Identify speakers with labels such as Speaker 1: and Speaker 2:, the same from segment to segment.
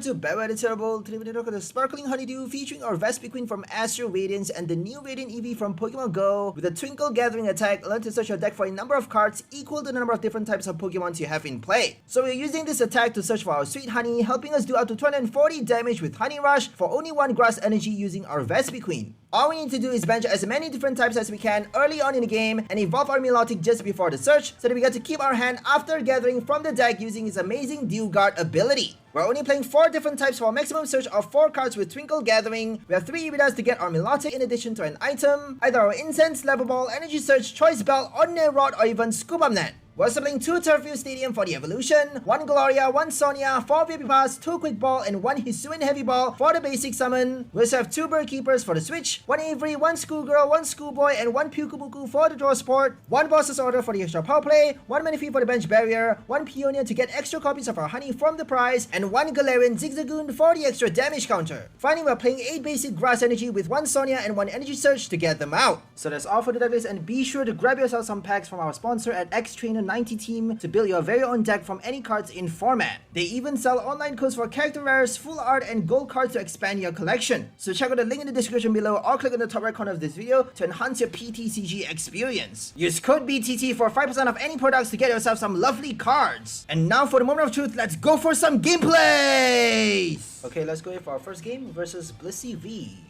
Speaker 1: to Bewa the Terrible. Today we're going to look at the Sparkling Honeydew featuring our Vespiquen from Astral Radiance and the new Radiant Eevee from Pokemon Go. With a Twinkle Gathering attack, learn to search your deck for a number of cards equal to the number of different types of Pokemons you have in play. So we're using this attack to search for our Sweet Honey, helping us do up to 240 damage with Honey Rush for only 1 Grass Energy using our Vespiquen. All we need to do is bench as many different types as we can early on in the game and evolve our Milotic just before the search so that we get to keep our hand after gathering from the deck using his amazing Dew Guard ability. We're only playing 4 different types for a maximum search of 4 cards with Twinkle Gathering. We have 3 Iridas to get our Milotic in addition to an item, either our Incense, Level Ball, Energy Search, Choice Belt, Ordinary Rod, or even Scoop Up Net. We're also playing 2 Turffield Stadium for the evolution, 1 Gloria, 1 Sonia, 4 VIP Pass, 2 Quick Ball, and 1 Hissuan Heavy Ball for the basic summon. We also have 2 Bird Keepers for the switch, 1 Avery, 1 Schoolgirl, 1 Schoolboy, and 1 Pyukumuku for the draw sport, 1 Boss's Order for the extra power play, 1 Manaphy for the bench barrier, 1 Peonia to get extra copies of our honey from the prize, and 1 Galarian Zigzagoon for the extra damage counter. Finally, we're playing 8 basic grass energy with 1 Sonia and 1 energy search to get them out. So that's all for the deck list, and be sure to grab yourself some packs from our sponsor at XTrainer90 Team to build your very own deck from any cards in format. They even sell online codes for character rares, full art, and gold cards to expand your collection. So check out the link in the description below or click on the top right corner of this video to enhance your PTCG experience. Use code BTT for 5% off any products to get yourself some lovely cards. And now for the moment of truth, let's go for some gameplays! Okay, let's go for our first game versus Blissey V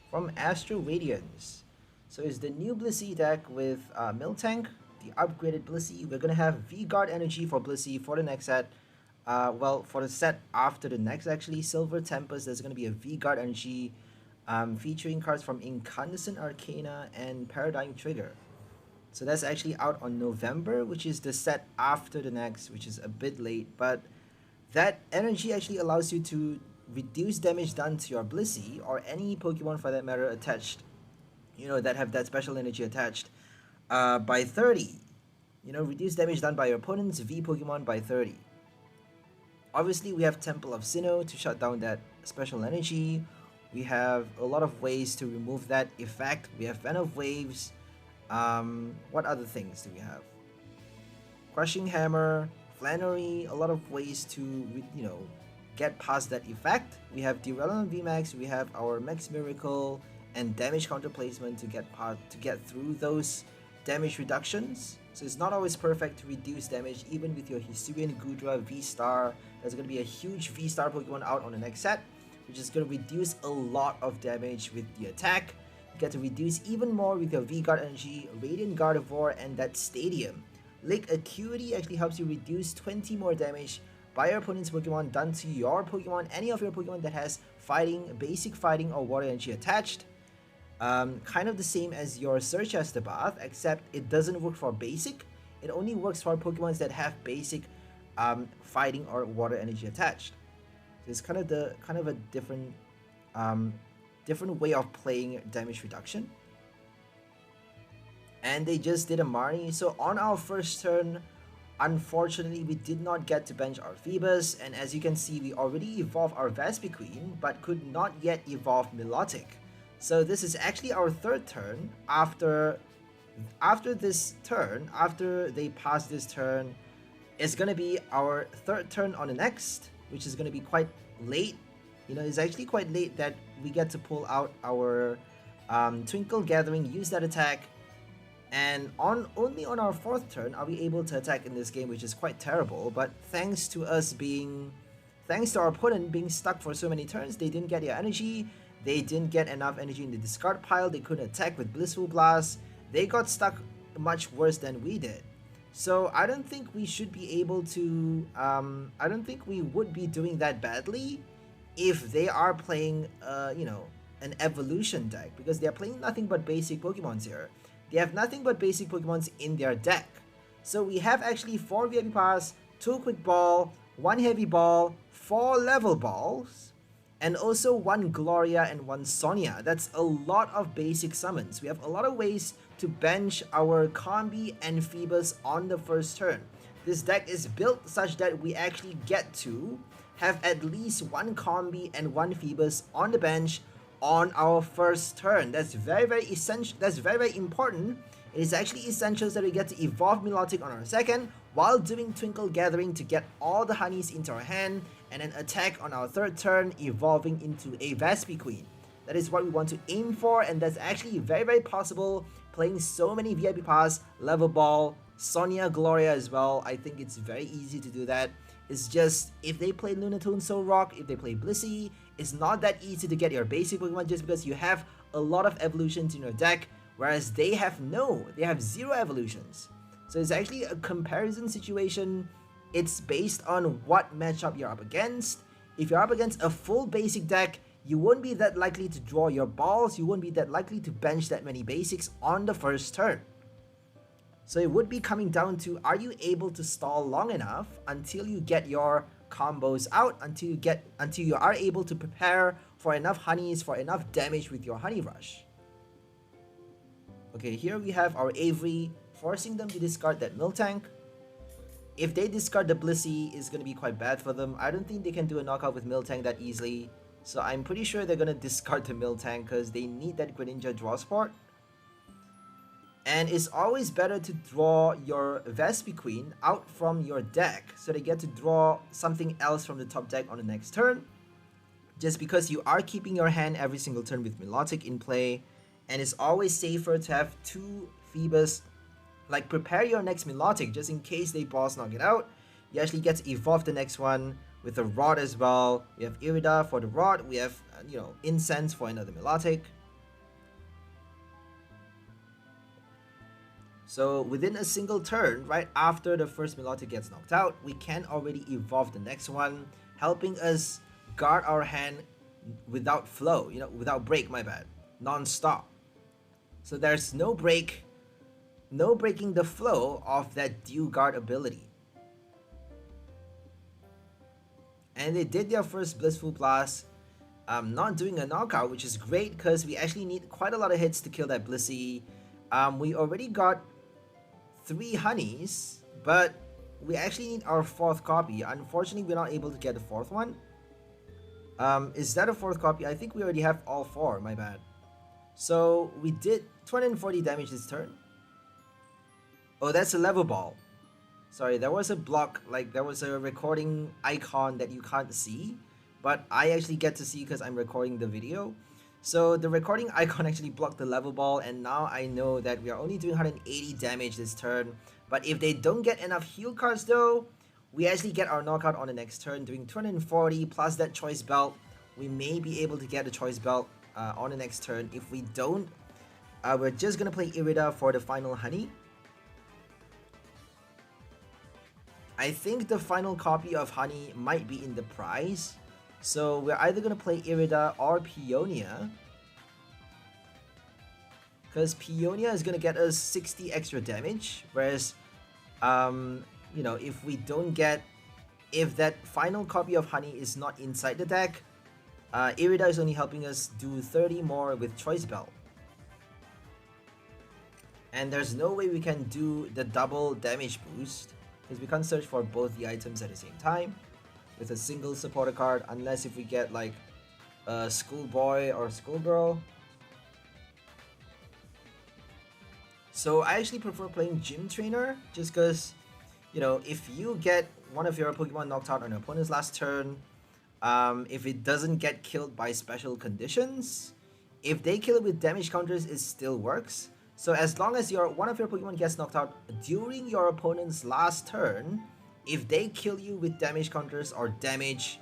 Speaker 1: from Astral Radiance. So it's the new Blissey deck with Miltank, the upgraded Blissey. We're gonna have V-Guard energy for Blissey for the next set. Well, for the set after the next, actually, Silver Tempest, there's gonna be a V-Guard energy featuring cards from Incandescent Arcana and Paradigm Trigger. So that's actually out on November, which is the set after the next, which is a bit late, but that energy actually allows you to reduce damage done to your Blissey or any Pokemon for that matter attached, you know, that have that special energy attached. By 30. You know, reduce damage done by your opponent's V Pokemon by 30. Obviously, we have Temple of Sinnoh to shut down that special energy. We have a lot of ways to remove that effect. We have Venom Waves. What other things do we have? Crushing Hammer, Flannery, a lot of ways to, you know, get past that effect. We have Derailment VMAX, we have our Max Miracle, and damage counter placement to get through those damage reductions. So it's not always perfect to reduce damage even with your Hissuan Gudra V-Star. There's going to be a huge V-Star Pokemon out on the next set, which is going to reduce a lot of damage with the attack. You get to reduce even more with your V-Guard energy, Radiant Gardevoir, and that Stadium. Lake Acuity actually helps you reduce 20 more damage by your opponent's Pokemon done to your Pokemon, any of your Pokemon that has fighting, basic fighting, or water energy attached. Kind of the same as your Search as the Bath, except it doesn't work for basic. It only works for Pokemons that have basic fighting or water energy attached. So it's kind of a different different way of playing damage reduction. And they just did a Marnie. So on our first turn, unfortunately, we did not get to bench our Phoebus, and as you can see, we already evolved our Vespiquen, but could not yet evolve Milotic. So this is actually our 3rd turn. After this turn, after they pass this turn, it's gonna be our 3rd turn on the next, which is gonna be quite late. You know, it's actually quite late that we get to pull out our Twinkle Gathering, use that attack, and only on our 4th turn are we able to attack in this game, which is quite terrible. But thanks to our opponent being stuck for so many turns, they didn't get their energy. They didn't get enough energy in the discard pile. They couldn't attack with Blissful Blast. They got stuck much worse than we did. So I don't think we should be able to, I don't think we would be doing that badly if they are playing, you know, an evolution deck, because they're playing nothing but basic Pokemons here. They have nothing but basic Pokemons in their deck. So we have actually 4 VIP Pass, 2 Quick Ball, 1 Heavy Ball, 4 Level Balls, and also 1 Gloria and 1 Sonia. That's a lot of basic summons. We have a lot of ways to bench our Combi and Phoebus on the first turn. This deck is built such that we actually get to have at least 1 Combi and 1 Phoebus on the bench on our first turn. That's very essential. That's very important. It is actually essential that we get to evolve Milotic on our second while doing Twinkle Gathering to get all the honeys into our hand and then attack on our third turn, evolving into a Vespiquen. That is what we want to aim for, and that's actually very possible playing so many VIP Pass, Level Ball, Sonia, Gloria as well. I think it's very easy to do that. It's just, if they play Lunatone, Soul Rock, if they play Blissey, it's not that easy to get your basic Pokemon just because you have a lot of evolutions in your deck, whereas they have 0 evolutions. So it's actually a comparison situation. It's based on what matchup you're up against. If you're up against a full basic deck, you won't be that likely to draw your balls, you won't be that likely to bench that many basics on the first turn. So it would be coming down to, are you able to stall long enough until you get your combos out, until you are able to prepare for enough honeys, for enough damage with your Honey Rush. Okay, here we have our Avery, forcing them to discard that Miltank. If they discard the Blissey, it's going to be quite bad for them. I don't think they can do a knockout with Miltank that easily. So I'm pretty sure they're going to discard the Miltank because they need that Greninja draw support. And it's always better to draw your Vespiquen out from your deck so they get to draw something else from the top deck on the next turn. Just because you are keeping your hand every single turn with Milotic in play. And it's always safer to have 2 Phoebus. Like, prepare your next Milotic just in case they boss knock it out. You actually get to evolve the next one with a Rod as well. We have Irida for the Rod. We have, Incense for another Milotic. So within a single turn, right after the first Milotic gets knocked out, we can already evolve the next one, helping us guard our hand without flow, without break, my bad, non-stop. So there's no breaking the flow of that Dew Guard ability. And they did their first Blissful Blast, not doing a knockout, which is great because we actually need quite a lot of hits to kill that Blissey. We already got 3 honeys, but we actually need our 4th copy. Unfortunately, we're not able to get the 4th one. Is that a 4th copy? I think we already have all 4, my bad. So we did 240 damage this turn. Oh, that's a level ball. Sorry, there was a block, like there was a recording icon that you can't see, but I actually get to see because I'm recording the video. So the recording icon actually blocked the level ball, and now I know that we are only doing 180 damage this turn. But if they don't get enough heal cards though, we actually get our knockout on the next turn, doing 240 plus that choice belt. We may be able to get the choice belt on the next turn. If we don't, we're just gonna play Irida for the final honey. I think the final copy of Honey might be in the prize. So we're either going to play Irida or Peonia. Because Peonia is going to get us 60 extra damage. Whereas, if we don't get... If that final copy of Honey is not inside the deck, Irida is only helping us do 30 more with Choice Belt. And there's no way we can do the double damage boost, because we can't search for both the items at the same time with a single supporter card, unless if we get like a Schoolboy or Schoolgirl. So I actually prefer playing Gym Trainer, just because, if you get one of your Pokemon knocked out on your opponent's last turn, if it doesn't get killed by special conditions, if they kill it with damage counters, it still works. So as long as one of your Pokemon gets knocked out during your opponent's last turn, if they kill you with damage counters or damage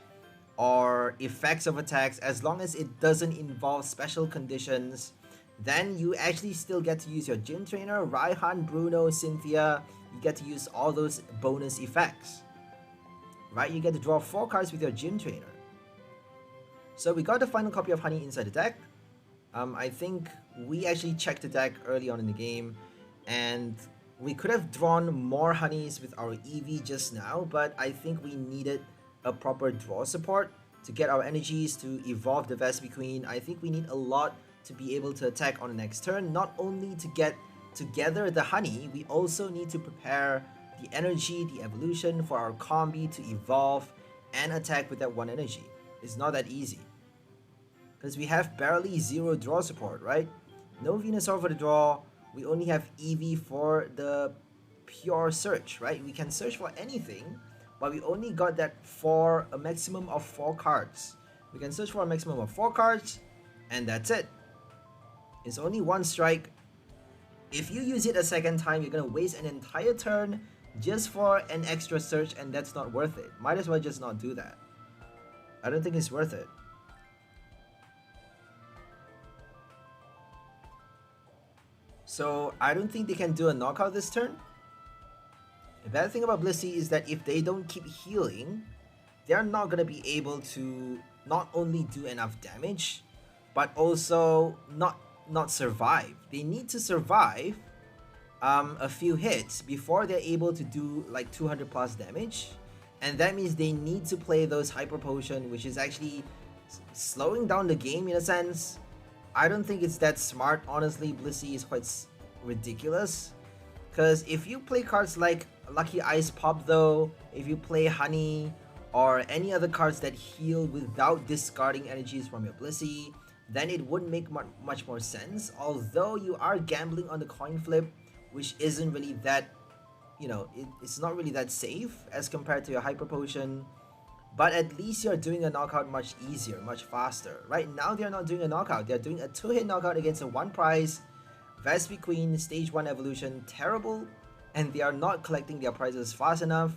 Speaker 1: or effects of attacks, as long as it doesn't involve special conditions, then you actually still get to use your Gym Trainer, Raihan, Bruno, Cynthia. You get to use all those bonus effects. Right? You get to draw 4 cards with your Gym Trainer. So we got the final copy of Honey inside the deck. I think we actually checked the deck early on in the game, and we could have drawn more honeys with our Eevee just now, but I think we needed a proper draw support to get our energies to evolve the Vespiquen. I think we need a lot to be able to attack on the next turn, not only to get together the honey, we also need to prepare the energy, the evolution for our combi to evolve and attack with that 1 energy. It's not that easy, because we have barely 0 draw support, right? No Venusaur for the draw. We only have Eevee for the pure search, right? We can search for anything, but we only got that for a maximum of 4 cards. We can search for a maximum of 4 cards, and that's it. It's only 1 strike. If you use it a second time, you're gonna waste an entire turn just for an extra search, and that's not worth it. Might as well just not do that. I don't think it's worth it. So I don't think they can do a knockout this turn. The bad thing about Blissey is that if they don't keep healing, they're not gonna be able to not only do enough damage, but also not survive. They need to survive a few hits before they're able to do like 200 plus damage, and that means they need to play those hyper potion, which is actually slowing down the game in a sense. I don't think it's that smart, honestly. Blissey is quite ridiculous, because if you play cards like Lucky Ice Pop though, if you play Honey or any other cards that heal without discarding energies from your Blissey, then it wouldn't make much more sense, although you are gambling on the coin flip, which isn't really that, you know, it's not really that safe as compared to your Hyper Potion, but at least you're doing a knockout much easier, much faster. Right now they're not doing a knockout, they're doing a 2-hit knockout against a 1 prize, Vespiquen, Stage 1 Evolution, terrible, and they are not collecting their prizes fast enough.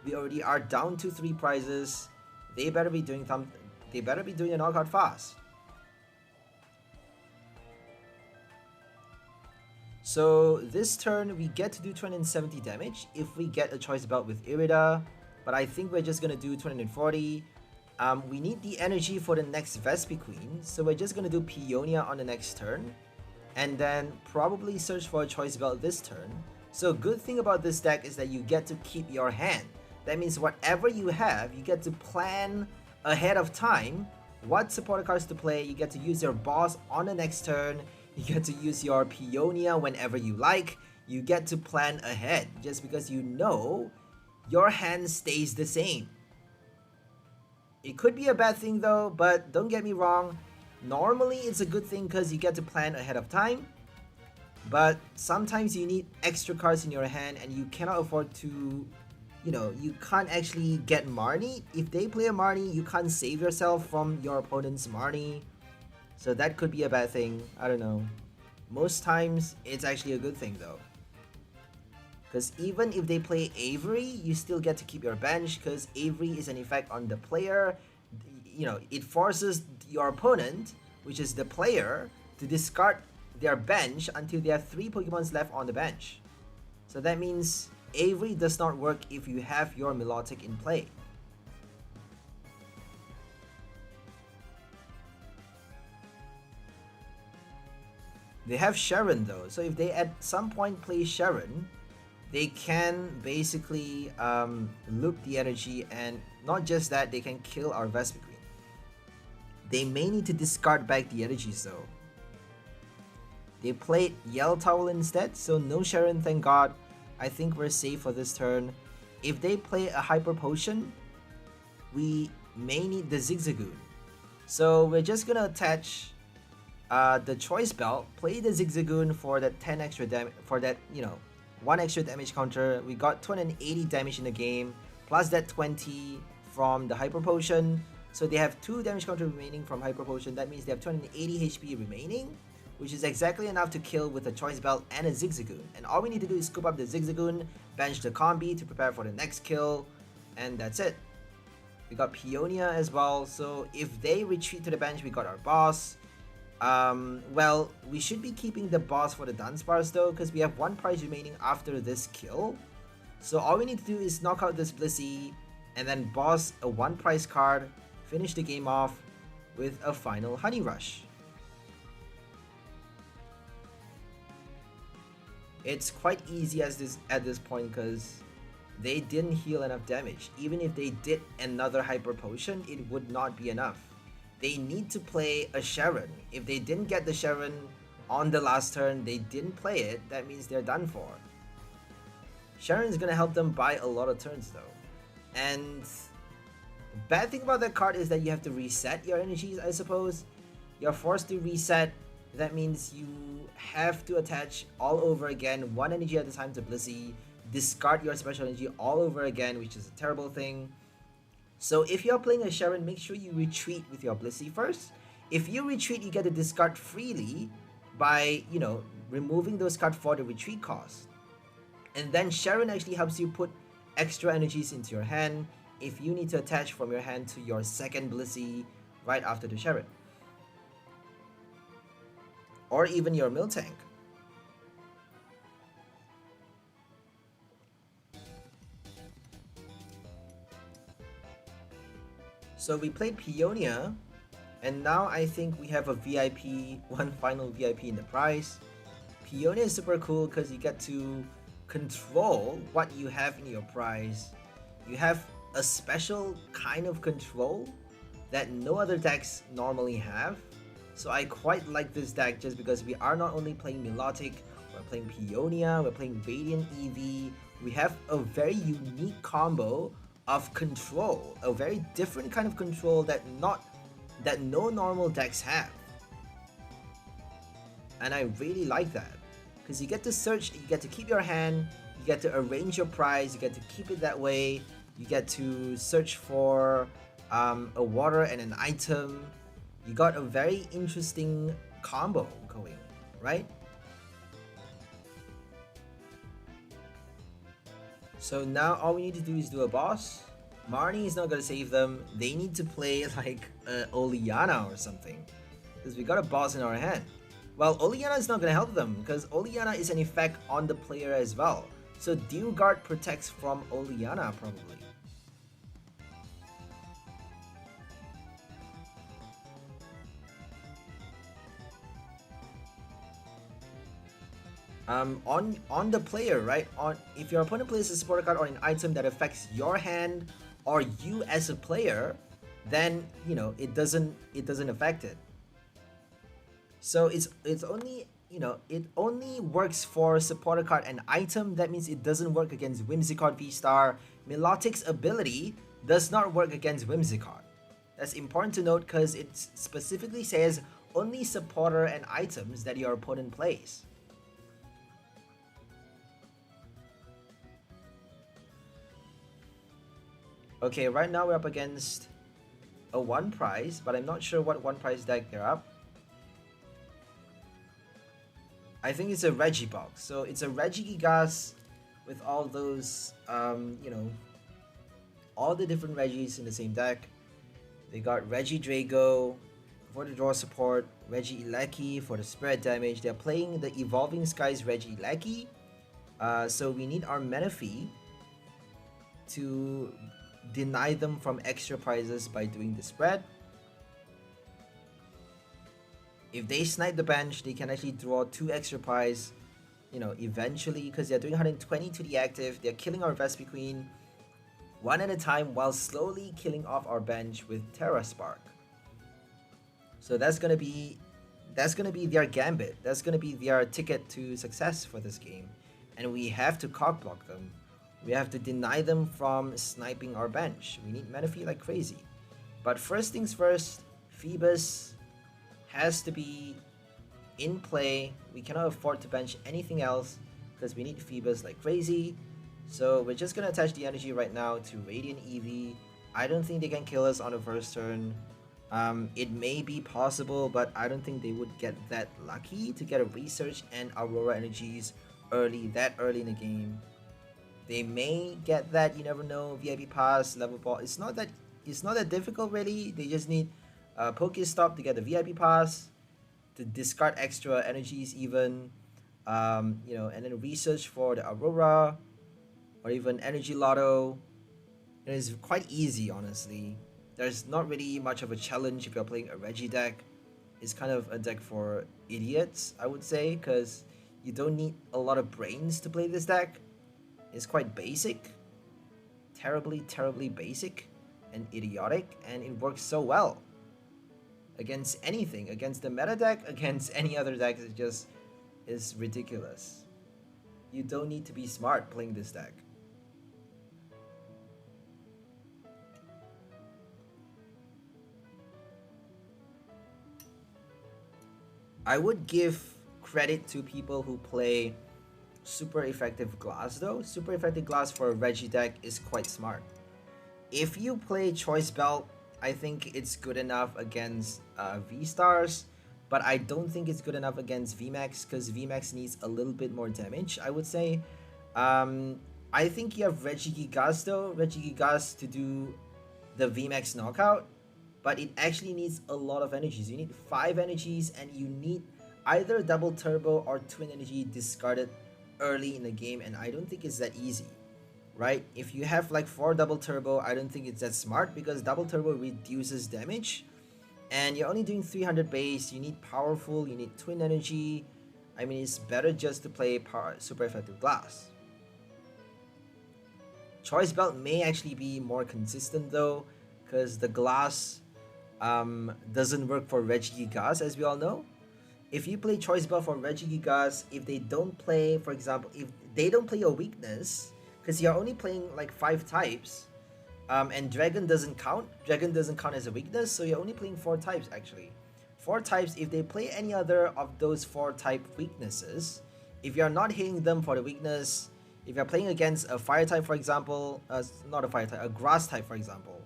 Speaker 1: We already are down to 3 prizes, they better be doing a knockout fast. So this turn we get to do 270 damage if we get a choice belt with Irida, but I think we're just gonna do 240. We need the energy for the next Vespiquen, so we're just gonna do Peonia on the next turn, and then probably search for a choice belt this turn. So good thing about this deck is that you get to keep your hand. That means whatever you have, you get to plan ahead of time what supporter cards to play. You get to use your boss on the next turn. You get to use your Peonia whenever you like. You get to plan ahead just because you know your hand stays the same. It could be a bad thing though, but don't get me wrong. Normally it's a good thing because you get to plan ahead of time. But sometimes you need extra cards in your hand and you cannot afford to, you know, you can't actually get Marnie. If they play a Marnie, you can't save yourself from your opponent's Marnie. So that could be a bad thing, I don't know. Most times, it's actually a good thing though. Because even if they play Avery, you still get to keep your bench, because Avery is an effect on the player. You know, it forces your opponent, which is the player, to discard their bench until they have 3 Pokemons left on the bench. So that means Avery does not work if you have your Milotic in play. They have Sharon though, so if they at some point play Sharon, they can basically loop the energy, and not just that, they can kill our Vespiquen. They may need to discard back the energies though. They played Yell Towel instead, so no Sharon, thank god. I think we're safe for this turn. If they play a Hyper Potion, we may need the Zigzagoon. So we're just gonna attach the choice belt, play the Zigzagoon for that 10 extra damage, for that, you know, 1 extra damage counter. We got 280 damage in the game, plus that 20 from the Hyper Potion. So they have 2 damage counter remaining from Hyper Potion. That means they have 280 HP remaining, which is exactly enough to kill with a choice belt and a Zigzagoon. And all we need to do is scoop up the Zigzagoon, bench the combi to prepare for the next kill, and that's it. We got Peonia as well, so if they retreat to the bench, we got our boss. Well, we should be keeping the boss for the Dunsparce though, because we have 1 prize remaining after this kill. So all we need to do is knock out this Blissey, and then boss a 1 prize card, finish the game off with a final Honey Rush. It's quite easy at this point because they didn't heal enough damage. Even if they did another Hyper Potion, it would not be enough. They need to play a Sharon. If they didn't get the Sharon on the last turn, they didn't play it, that means they're done for. Sharon is gonna help them buy a lot of turns though. And the bad thing about that card is that you have to reset your energies, I suppose. You're forced to reset. That means you have to attach all over again 1 energy at a time to Blissey. discard your special energy all over again, which is a terrible thing. So if you're playing a Sharon, make sure you retreat with your Blissey first. If you retreat, you get to discard freely by, you know, removing those cards for the retreat cost. And then Sharon actually helps you put extra energies into your hand if you need to attach from your hand to your second Blissey right after the Sharon. Or even your Miltank. So we played Peonia, and now I think we have a VIP, one final VIP in the prize. Peonia is super cool because you get to control what you have in your prize. You have a special kind of control that no other decks normally have. So I quite like this deck just because we are not only playing Milotic, we're playing Peonia, we're playing Radiant Eevee. We have a very unique combo of control, a very different kind of control that no normal decks have. And I really like that because you get to search, you get to keep your hand, you get to arrange your prize, you get to keep it that way, you get to search for a water and an item. You got a very interesting combo going, right? So now all we need to do is do a boss. Marnie is not gonna save them. They need to play like Oleana or something, because we got a boss in our hand. Well, Oleana is not gonna help them because Oleana is an effect on the player as well. So Dew Guard protects from Oleana probably. On the player, right? If your opponent plays a supporter card or an item that affects your hand or you as a player, then you know it doesn't affect it. So it's only, you know, it only works for supporter card and item. That means it doesn't work against Whimsicott VSTAR. Milotic's ability does not work against Whimsicott. That's important to note because it specifically says only supporter and items that your opponent plays. Okay, right now we're up against a one prize, but I'm not sure what one prize deck they're up. I think it's a Regibox. So it's a Regigigas with all those, you know, all the different Regis in the same deck. They got Regidrago for the draw support, Regieleki for the spread damage. They're playing the Evolving Skies Regieleki. So we need our Menifee to deny them from extra prizes by doing the spread. If they snipe the bench, they can actually draw 2 extra prize, you know, eventually, because they're doing 120 to the active. They're killing our Vespiquen one at a time while slowly killing off our bench with Terra Spark. So that's gonna be their gambit. That's gonna be their ticket to success for this game, and we have to cock block them. We have to deny them from sniping our bench. We need Menifee like crazy. But first things first, Phoebus has to be in play. We cannot afford to bench anything else because we need Phoebus like crazy. So we're just gonna attach the energy right now to Radiant Eevee. I don't think they can kill us on the first turn. It may be possible, but I don't think they would get that lucky to get a Research and Aurora energies that early in the game. They may get that, you never know. VIP pass, level ball. It's not that difficult really. They just need Pokestop to get the VIP pass, to discard extra energies even, you know, and then research for the Aurora, or even Energy Lotto. It is quite easy, honestly. There's not really much of a challenge if you're playing a Regi deck. It's kind of a deck for idiots, I would say, because you don't need a lot of brains to play this deck. It's quite basic, terribly basic and idiotic, and it works so well against anything, against the meta deck, against any other deck. It just is ridiculous. You don't need to be smart playing this deck. I would give credit to people who play super effective glass though. Super effective glass for a Regi deck is quite smart. If you play Choice Belt, I think it's good enough against V-Stars, but I don't think it's good enough against VMAX because VMAX needs a little bit more damage, I would say. I think you have Regigigas though, Regigigas to do the VMAX knockout, but it actually needs a lot of energies. You need 5 energies and you need either double turbo or twin energy discarded early in the game, and I don't think it's that easy. Right? If you have like 4 double turbo, I don't think it's that smart because double turbo reduces damage and you're only doing 300 base. You need powerful, you need twin energy. I mean, it's better just to play super effective glass. Choice Belt may actually be more consistent though, because the glass doesn't work for Regigigas, as we all know. If you play Choice Belt for Regigigas, if they don't play, for example, if they don't play a weakness, because you're only playing like 5 types, and Dragon doesn't count. Dragon doesn't count as a weakness, so you're only playing 4 types actually. 4 types, if they play any other of those 4 type weaknesses, if you're not hitting them for the weakness, if you're playing against a fire type, for example, not a fire type, a grass type, for example,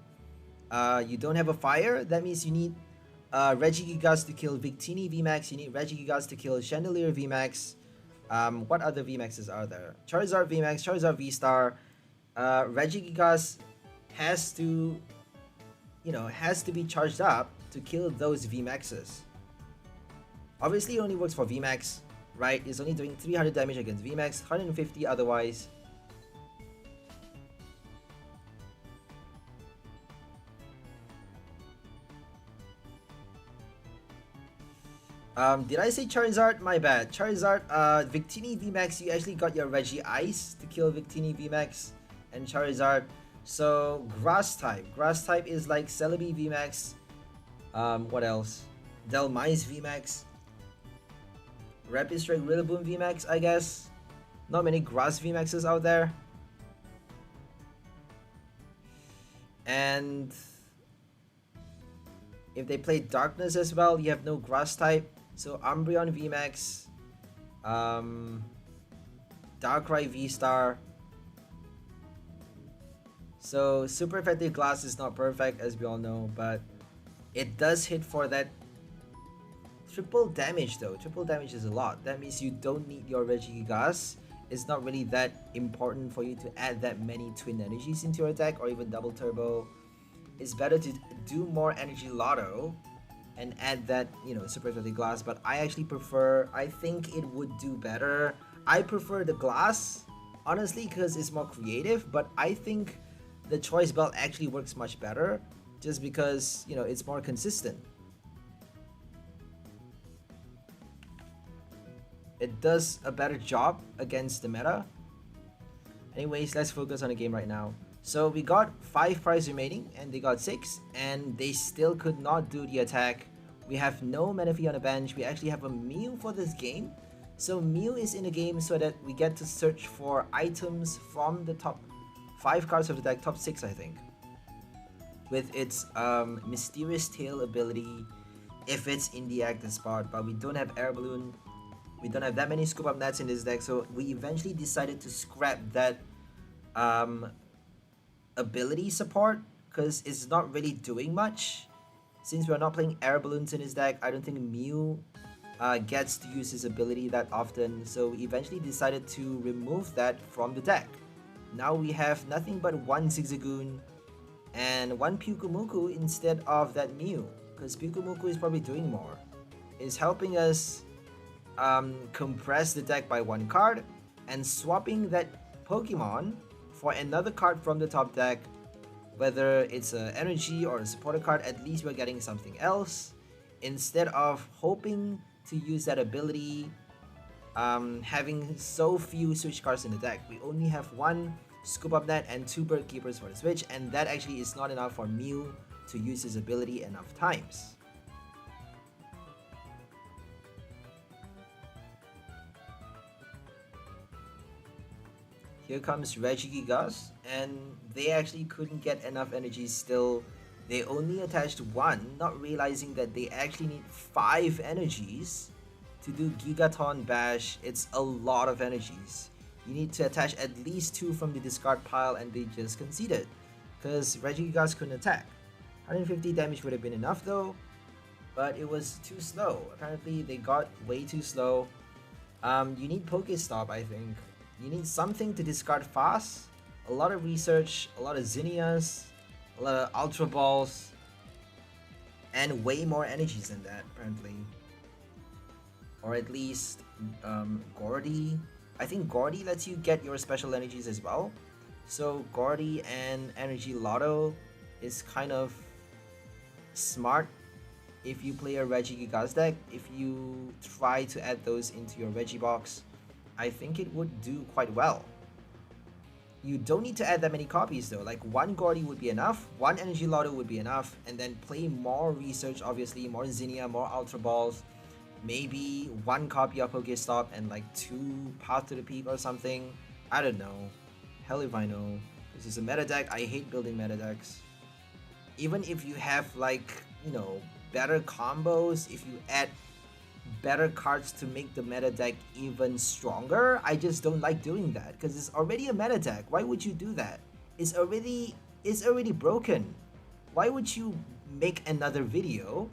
Speaker 1: you don't have a fire, that means you need Regigigas to kill Victini VMAX, you need Regigigas to kill Chandelier VMAX. What other VMAXs are there? Charizard VMAX, Charizard V-Star. Regigigas has to, has to be charged up to kill those VMAXs. Obviously, it only works for VMAX, right? It's only doing 300 damage against VMAX, 150 otherwise. Did I say Charizard? My bad. Charizard, Victini VMAX, you actually got your Regi Ice to kill Victini VMAX and Charizard. So, Grass type. Grass type is like Celebi VMAX. What else? Delmise VMAX. Rapid Strike Rillaboom VMAX, I guess. Not many Grass VMAXs out there. And if they play Darkness as well, you have no Grass type. So Umbreon VMAX, Darkrai V-Star. So super effective glass is not perfect, as we all know, but it does hit for that triple damage though. Triple damage is a lot. That means you don't need your Regigigas. It's not really that important for you to add that many twin energies into your deck or even double turbo. It's better to do more energy lotto and add that, super effective glass, but I actually prefer, I think it would do better. I prefer the glass, honestly, because it's more creative, but I think the Choice Belt actually works much better just because, it's more consistent. It does a better job against the meta. Anyways, let's focus on the game right now. So we got 5 prize remaining and they got 6 and they still could not do the attack. We have no Manaphy on the bench. We actually have a Mew for this game. So Mew is in the game so that we get to search for items from the top 5 cards of the deck, top 6 I think. With its Mysterious Tail ability if it's in the active spot, but we don't have Air Balloon. We don't have that many Scoop Up Nets in this deck, so we eventually decided to scrap that ability support because it's not really doing much. Since we're not playing Air Balloons in his deck, I don't think Mew gets to use his ability that often, so we eventually decided to remove that from the deck. Now we have nothing but 1 Zigzagoon and 1 Pyukumuku instead of that Mew, because Pyukumuku is probably doing more. It's helping us compress the deck by 1 card and swapping that Pokemon for another card from the top deck, whether it's an energy or a supporter card. At least we're getting something else instead of hoping to use that ability, having so few switch cards in the deck. We only have 1 Scoop Up Net and 2 Bird Keepers for the switch, and that actually is not enough for Mew to use his ability enough times. Here comes Regigigas, and they actually couldn't get enough energy still. They only attached 1, not realizing that they actually need 5 energies to do Gigaton Bash. It's a lot of energies. You need to attach at least 2 from the discard pile, and they just conceded. Because Regigigas couldn't attack. 150 damage would have been enough though, but it was too slow. Apparently they got way too slow. You need Pokestop, I think. You need something to discard fast. A lot of research, a lot of Zinnias, a lot of Ultra Balls, and way more energies than that, apparently. Or at least Gordy. I think Gordy lets you get your special energies as well. So Gordy and Energy Lotto is kind of smart if you play a Regigigas deck. If you try to add those into your Regibox, I think it would do quite well. You don't need to add that many copies though, like 1 Gordy would be enough, 1 Energy Lotto would be enough, and then play more research, obviously, more Zinnia, more Ultra Balls, maybe 1 copy of Pokestop and like 2 Path to the Peak or something. I don't know. Hell if I know. This is a meta deck. I hate building meta decks. Even if you have like, you know, better combos, if you add better cards to make the meta deck even stronger, I just don't like doing that because it's already a meta deck. Why would you do that? It's already broken. Why would you make another video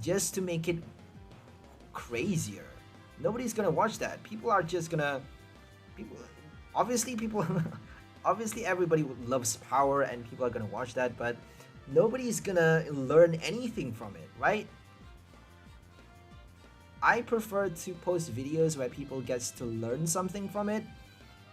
Speaker 1: just to make it crazier? Nobody's gonna watch that. People are just gonna obviously obviously everybody loves power and people are gonna watch that, but nobody's gonna learn anything from it, right? I prefer to post videos where people gets to learn something from it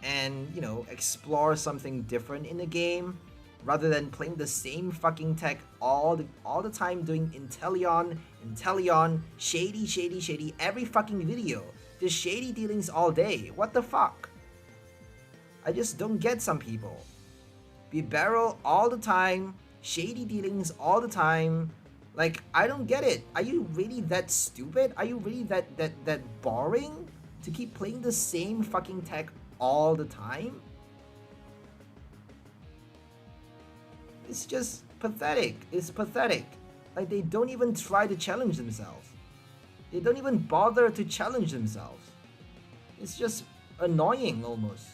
Speaker 1: and, you know, explore something different in the game rather than playing the same fucking tech all the time, doing Inteleon, shady every fucking video. Just shady dealings all day. What the fuck? I just don't get some people. Be barrel all the time, shady dealings all the time. Like, I don't get it. Are you really that stupid? Are you really that boring to keep playing the same fucking tech all the time? It's just pathetic. It's pathetic. Like, they don't even try to challenge themselves. They don't even bother to challenge themselves. It's just annoying almost.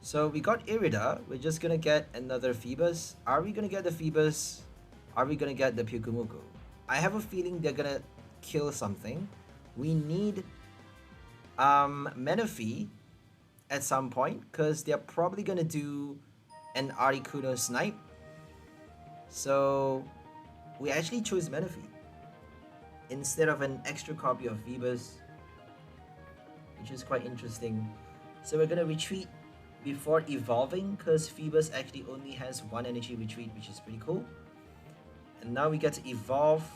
Speaker 1: So we got Irida, we're just gonna get another Phoebus. Are we gonna get the Phoebus? Are we gonna get the Pyukumuku? I have a feeling they're gonna kill something. We need Menifee at some point, because they're probably gonna do an Articuno snipe. So we actually chose Menifee instead of an extra copy of Phoebus, which is quite interesting. So we're gonna retreat before evolving, because Phoebus actually only has 1 energy retreat, which is pretty cool. And now we get to evolve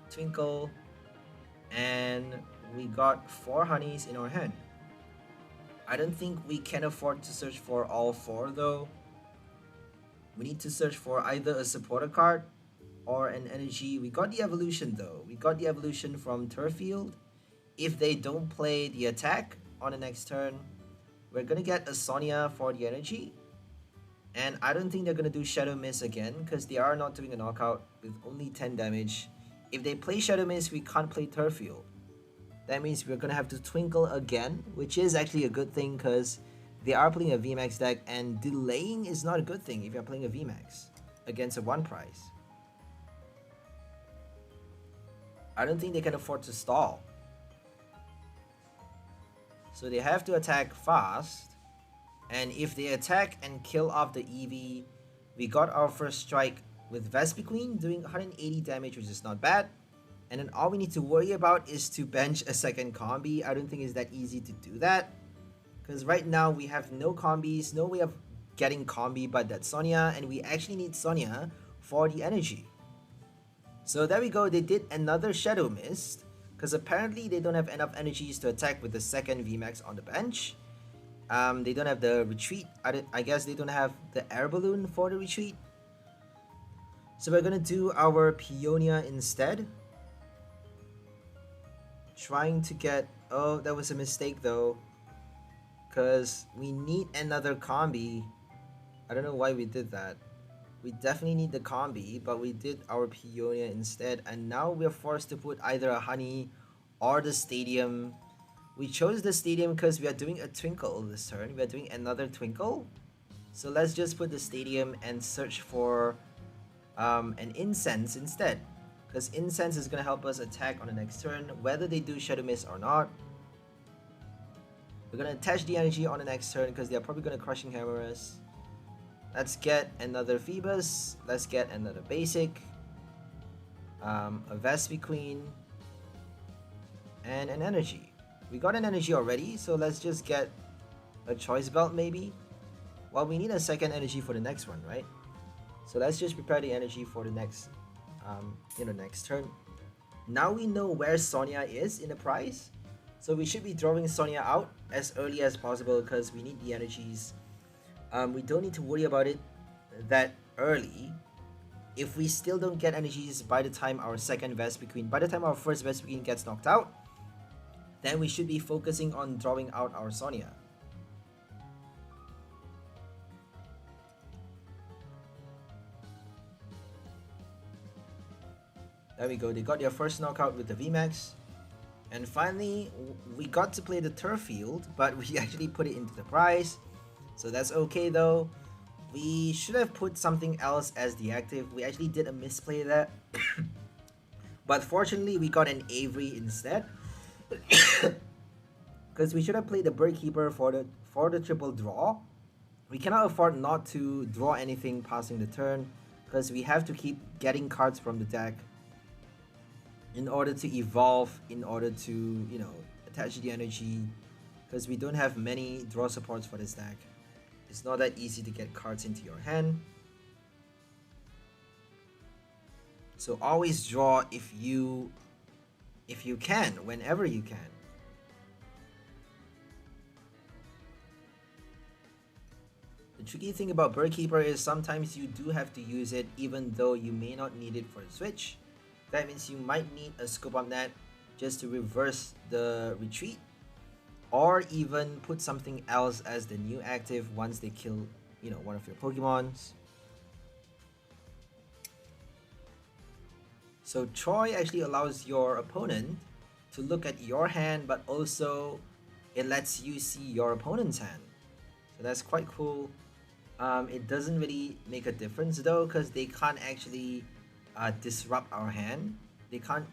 Speaker 1: Twinkle, and we got 4 honeys in our hand. I don't think we can afford to search for all 4 though. We need to search for either a supporter card or an energy. We got the evolution though. We got the evolution from Turffield. If they don't play the attack on the next turn, we're gonna get a Sonia for the energy. And I don't think they're gonna do Shadow Mist again, because they are not doing a knockout with only 10 damage. If they play Shadow Mist, we can't play Turffield. That means we're gonna have to Twinkle again, which is actually a good thing because they are playing a VMAX deck, and delaying is not a good thing if you're playing a VMAX against a 1 price. I don't think they can afford to stall. So they have to attack fast, and if they attack and kill off the Eevee, we got our first strike with Vespiquen doing 180 damage, which is not bad. And then all we need to worry about is to bench a second combi. I don't think it's that easy to do that, because right now we have no combis, no way of getting combi but that Sonia, and we actually need Sonia for the energy. So there we go, they did another Shadow Mist, because apparently they don't have enough energies to attack with the second VMAX on the bench. They don't have the retreat. I guess they don't have the air balloon for the retreat. So we're gonna do our Peonia instead. Trying to get... Oh, that was a mistake though, because we need another combi. I don't know why we did that. We definitely need the combi, but we did our Peonia instead, and now we're forced to put either a honey or the stadium. We chose the stadium because we are doing a twinkle this turn. We are doing another twinkle. So let's just put the stadium and search for an incense instead. Because incense is going to help us attack on the next turn, whether they do Shadow Mist or not. We're going to attach the energy on the next turn because they're probably going to Crushing Hammer us. Let's get another Phoebus. Let's get another basic. A Vespiquen. And an energy. We got an energy already, so let's just get a Choice Belt maybe. Well, we need a second energy for the next one, right? So let's just prepare the energy for the next, next turn. Now we know where Sonia is in the prize. So we should be drawing Sonia out as early as possible because we need the energies. We don't need to worry about it that early. If we still don't get energies by the time our second Vespiquen, by the time our first Vespiquen gets knocked out, then we should be focusing on drawing out our Sonia. There we go, they got their first knockout with the VMAX. And finally, we got to play the Turffield, but we actually put it into the prize. So that's okay though. We should have put something else as the active. We actually did a misplay there. But fortunately, we got an Avery instead. Because we should have played the Birdkeeper for the triple draw. We cannot afford not to draw anything passing the turn. Because we have to keep getting cards from the deck in order to evolve, in order to, attach the energy. Because we don't have many draw supports for this deck. It's not that easy to get cards into your hand. So always draw if you can, whenever you can. The tricky thing about Birdkeeper is sometimes you do have to use it even though you may not need it for the switch. That means you might need a Scoop Up Net just to reverse the retreat, or even put something else as the new active once they kill, one of your Pokemons. So Troy actually allows your opponent to look at your hand, but also it lets you see your opponent's hand. So that's quite cool. It doesn't really make a difference though, because they can't actually disrupt our hand. They can't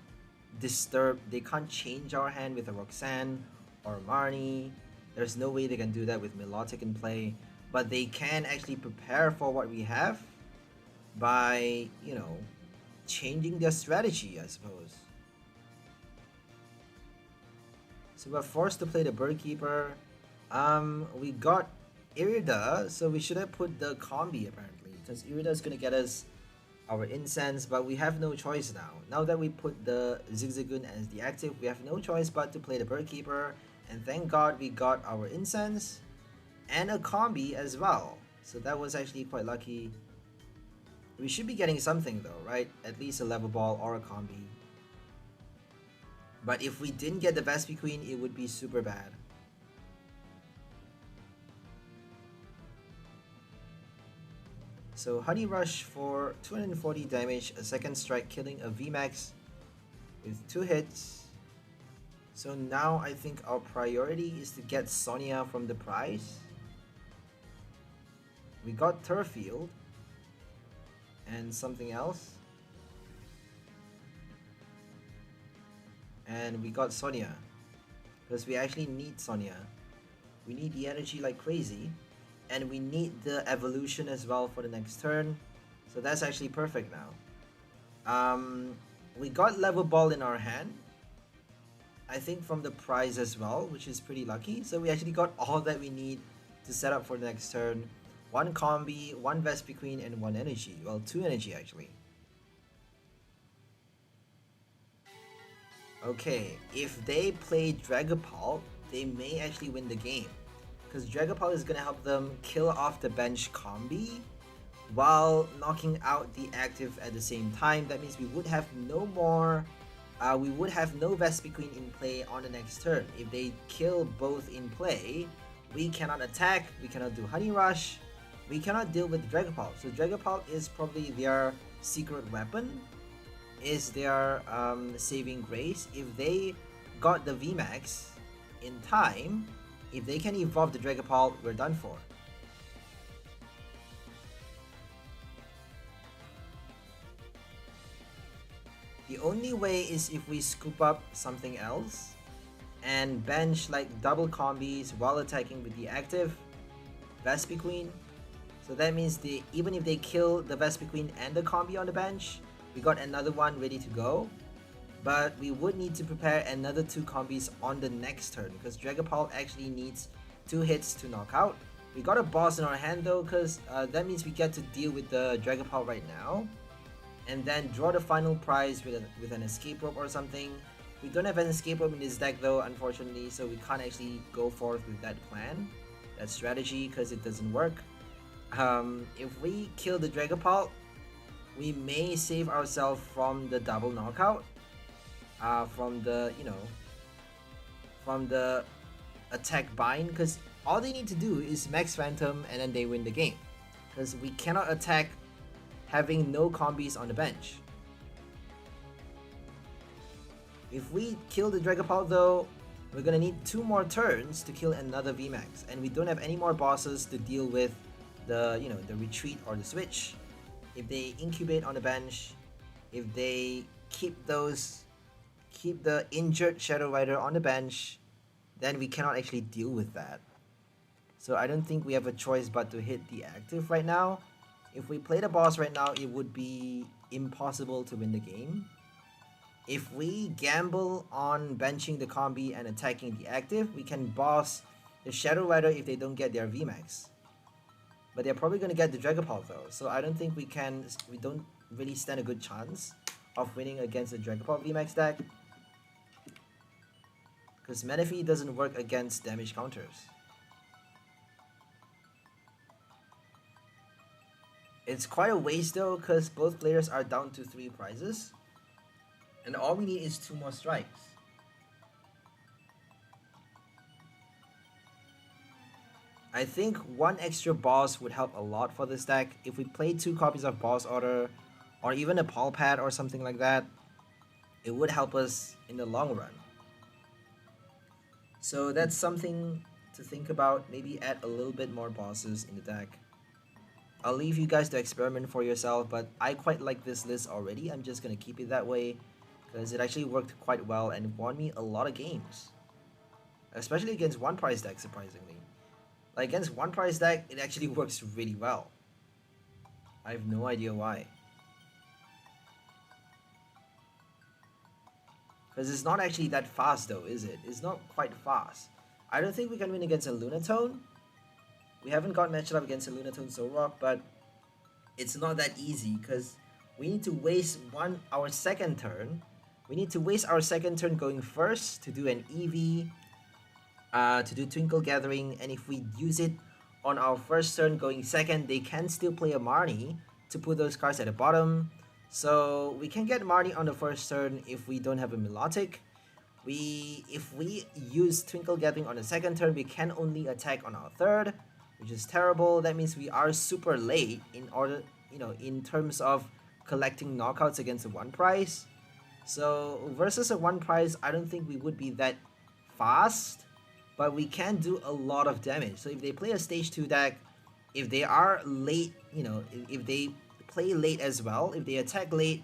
Speaker 1: change our hand with a Roxanne or Marnie. There's no way they can do that with Milotic in play, but they can actually prepare for what we have by, changing their strategy, I suppose. So we're forced to play the Birdkeeper. We got Irida, so we should have put the combi apparently, because Irida is gonna get us our incense, but we have no choice now. Now that we put the Zigzagoon as the active, we have no choice but to play the Birdkeeper, and thank God we got our incense and a combi as well. So that was actually quite lucky. We should be getting something though, right? At least a level ball or a combi. But if we didn't get the Vespiquen, it would be super bad. So Honey Rush for 240 damage, a second strike killing a VMAX with 2 hits. So now I think our priority is to get Sonia from the prize. We got Turffield and something else. And we got Sonia, because we actually need Sonia. We need the energy like crazy. And we need the evolution as well for the next turn. So that's actually perfect now. We got level ball in our hand, I think from the prize as well, which is pretty lucky. So we actually got all that we need to set up for the next turn. 1 combi, 1 Vespiquen, and 1 energy. Well, 2 energy actually. Okay, if they play Dragapult, they may actually win the game. Because Dragapult is going to help them kill off the bench combi while knocking out the active at the same time. That means we would have no more, we would have no Vespiquen in play on the next turn. If they kill both in play, we cannot attack, we cannot do Honey Rush, we cannot deal with Dragapult. So Dragapult is probably their secret weapon, is their saving grace. If they got the VMAX in time, if they can evolve the Dragapult, we're done for. The only way is if we scoop up something else and bench like double combis while attacking with the active Vespiquen. So that means even if they kill the Vespiquen and the combi on the bench, we got another one ready to go. But we would need to prepare another 2 combis on the next turn because Dragapult actually needs 2 hits to knock out. We got a boss in our hand though, because that means we get to deal with the Dragapult right now and then draw the final prize with an escape rope or something. We don't have an escape rope in this deck though, unfortunately, so we can't actually go forth with that plan, that strategy, because it doesn't work. If we kill the Dragapult, we may save ourselves from the double knockout, from the attack bind, because all they need to do is max Phantom and then they win the game, because we cannot attack having no combis on the bench. If we kill the Dragapult though, we're gonna need 2 more turns to kill another VMAX, and we don't have any more bosses to deal with the the retreat or the switch. If they incubate on the bench, if they keep the injured Shadow Rider on the bench, then we cannot actually deal with that. So I don't think we have a choice but to hit the active right now. If we play the boss right now, it would be impossible to win the game. If we gamble on benching the combi and attacking the active, we can boss the Shadow Rider if they don't get their VMAX. But they're probably going to get the Dragapult though, so I don't think we don't really stand a good chance of winning against the Dragapult VMAX deck. Because Manaphy doesn't work against damage counters. It's quite a waste though, because both players are down to 3 prizes. And all we need is 2 more strikes. I think 1 extra boss would help a lot for this deck. If we play 2 copies of Boss Order, or even a Pal Pad or something like that, it would help us in the long run. So that's something to think about. Maybe add a little bit more bosses in the deck. I'll leave you guys to experiment for yourself, but I quite like this list already. I'm just gonna keep it that way because it actually worked quite well and won me a lot of games. Especially against 1 prize deck, surprisingly. Like against 1 prize deck, it actually works really well. I have no idea why. Because it's not actually that fast though, is it? It's not quite fast. I don't think we can win against a Lunatone. We haven't got matched up against a Lunatone Zoroark, but it's not that easy because we need to waste our second turn. We need to waste our second turn going first to do an Eevee, to do Twinkle Gathering, and if we use it on our first turn going second, they can still play a Marnie to put those cards at the bottom. So we can get Marnie on the first turn if we don't have a Milotic. If we use Twinkle Gathering on the second turn, we can only attack on our third, which is terrible. That means we are super late in terms of collecting knockouts against a 1 prize. So versus a 1 prize, I don't think we would be that fast, but we can do a lot of damage. So if they play a stage 2 deck, if they are late, if they play late as well, if they attack late,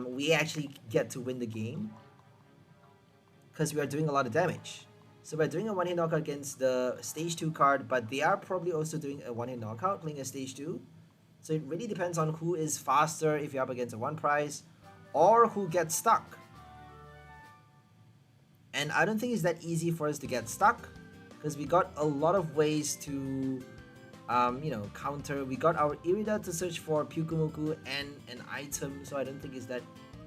Speaker 1: we actually get to win the game because we are doing a lot of damage. So we're doing a 1-hit knockout against the stage 2 card, but they are probably also doing a 1-hit knockout, playing a stage 2. So it really depends on who is faster if you're up against a 1 prize, or who gets stuck. And I don't think it's that easy for us to get stuck, because we got a lot of ways to counter. We got our Irida to search for Pyukumuku and an item, so I don't think it's that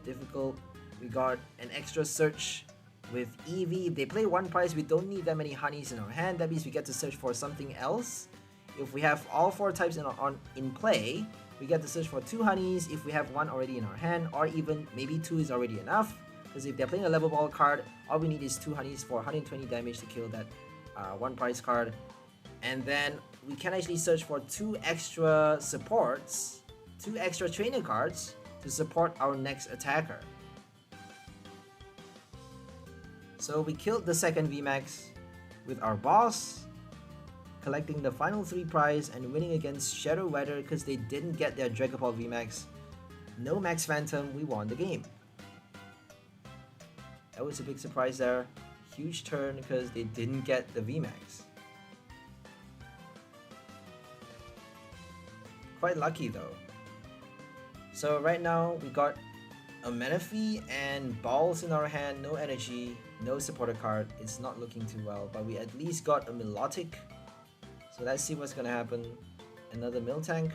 Speaker 1: difficult. We got an extra search with Eevee. If they play 1 prize, we don't need that many honeys in our hand. That means we get to search for something else. If we have all 4 types in play, we get to search for 2 honeys if we have 1 already in our hand, or even maybe 2 is already enough. Because if they're playing a level ball card, all we need is 2 honeys for 120 damage to kill that 1 prize card. And then we can actually search for 2 extra supports, 2 extra trainer cards to support our next attacker. So we killed the second VMAX with our boss, collecting the final 3 prize and winning against Shadow Weather because they didn't get their Dragapult VMAX. No Max Phantom, we won the game. That was a big surprise there. Huge turn because they didn't get the VMAX. Quite lucky though. So right now we got a Manaphy and balls in our hand, no energy, no supporter card. It's not looking too well, but we at least got a Milotic. So let's see what's gonna happen. Another Miltank.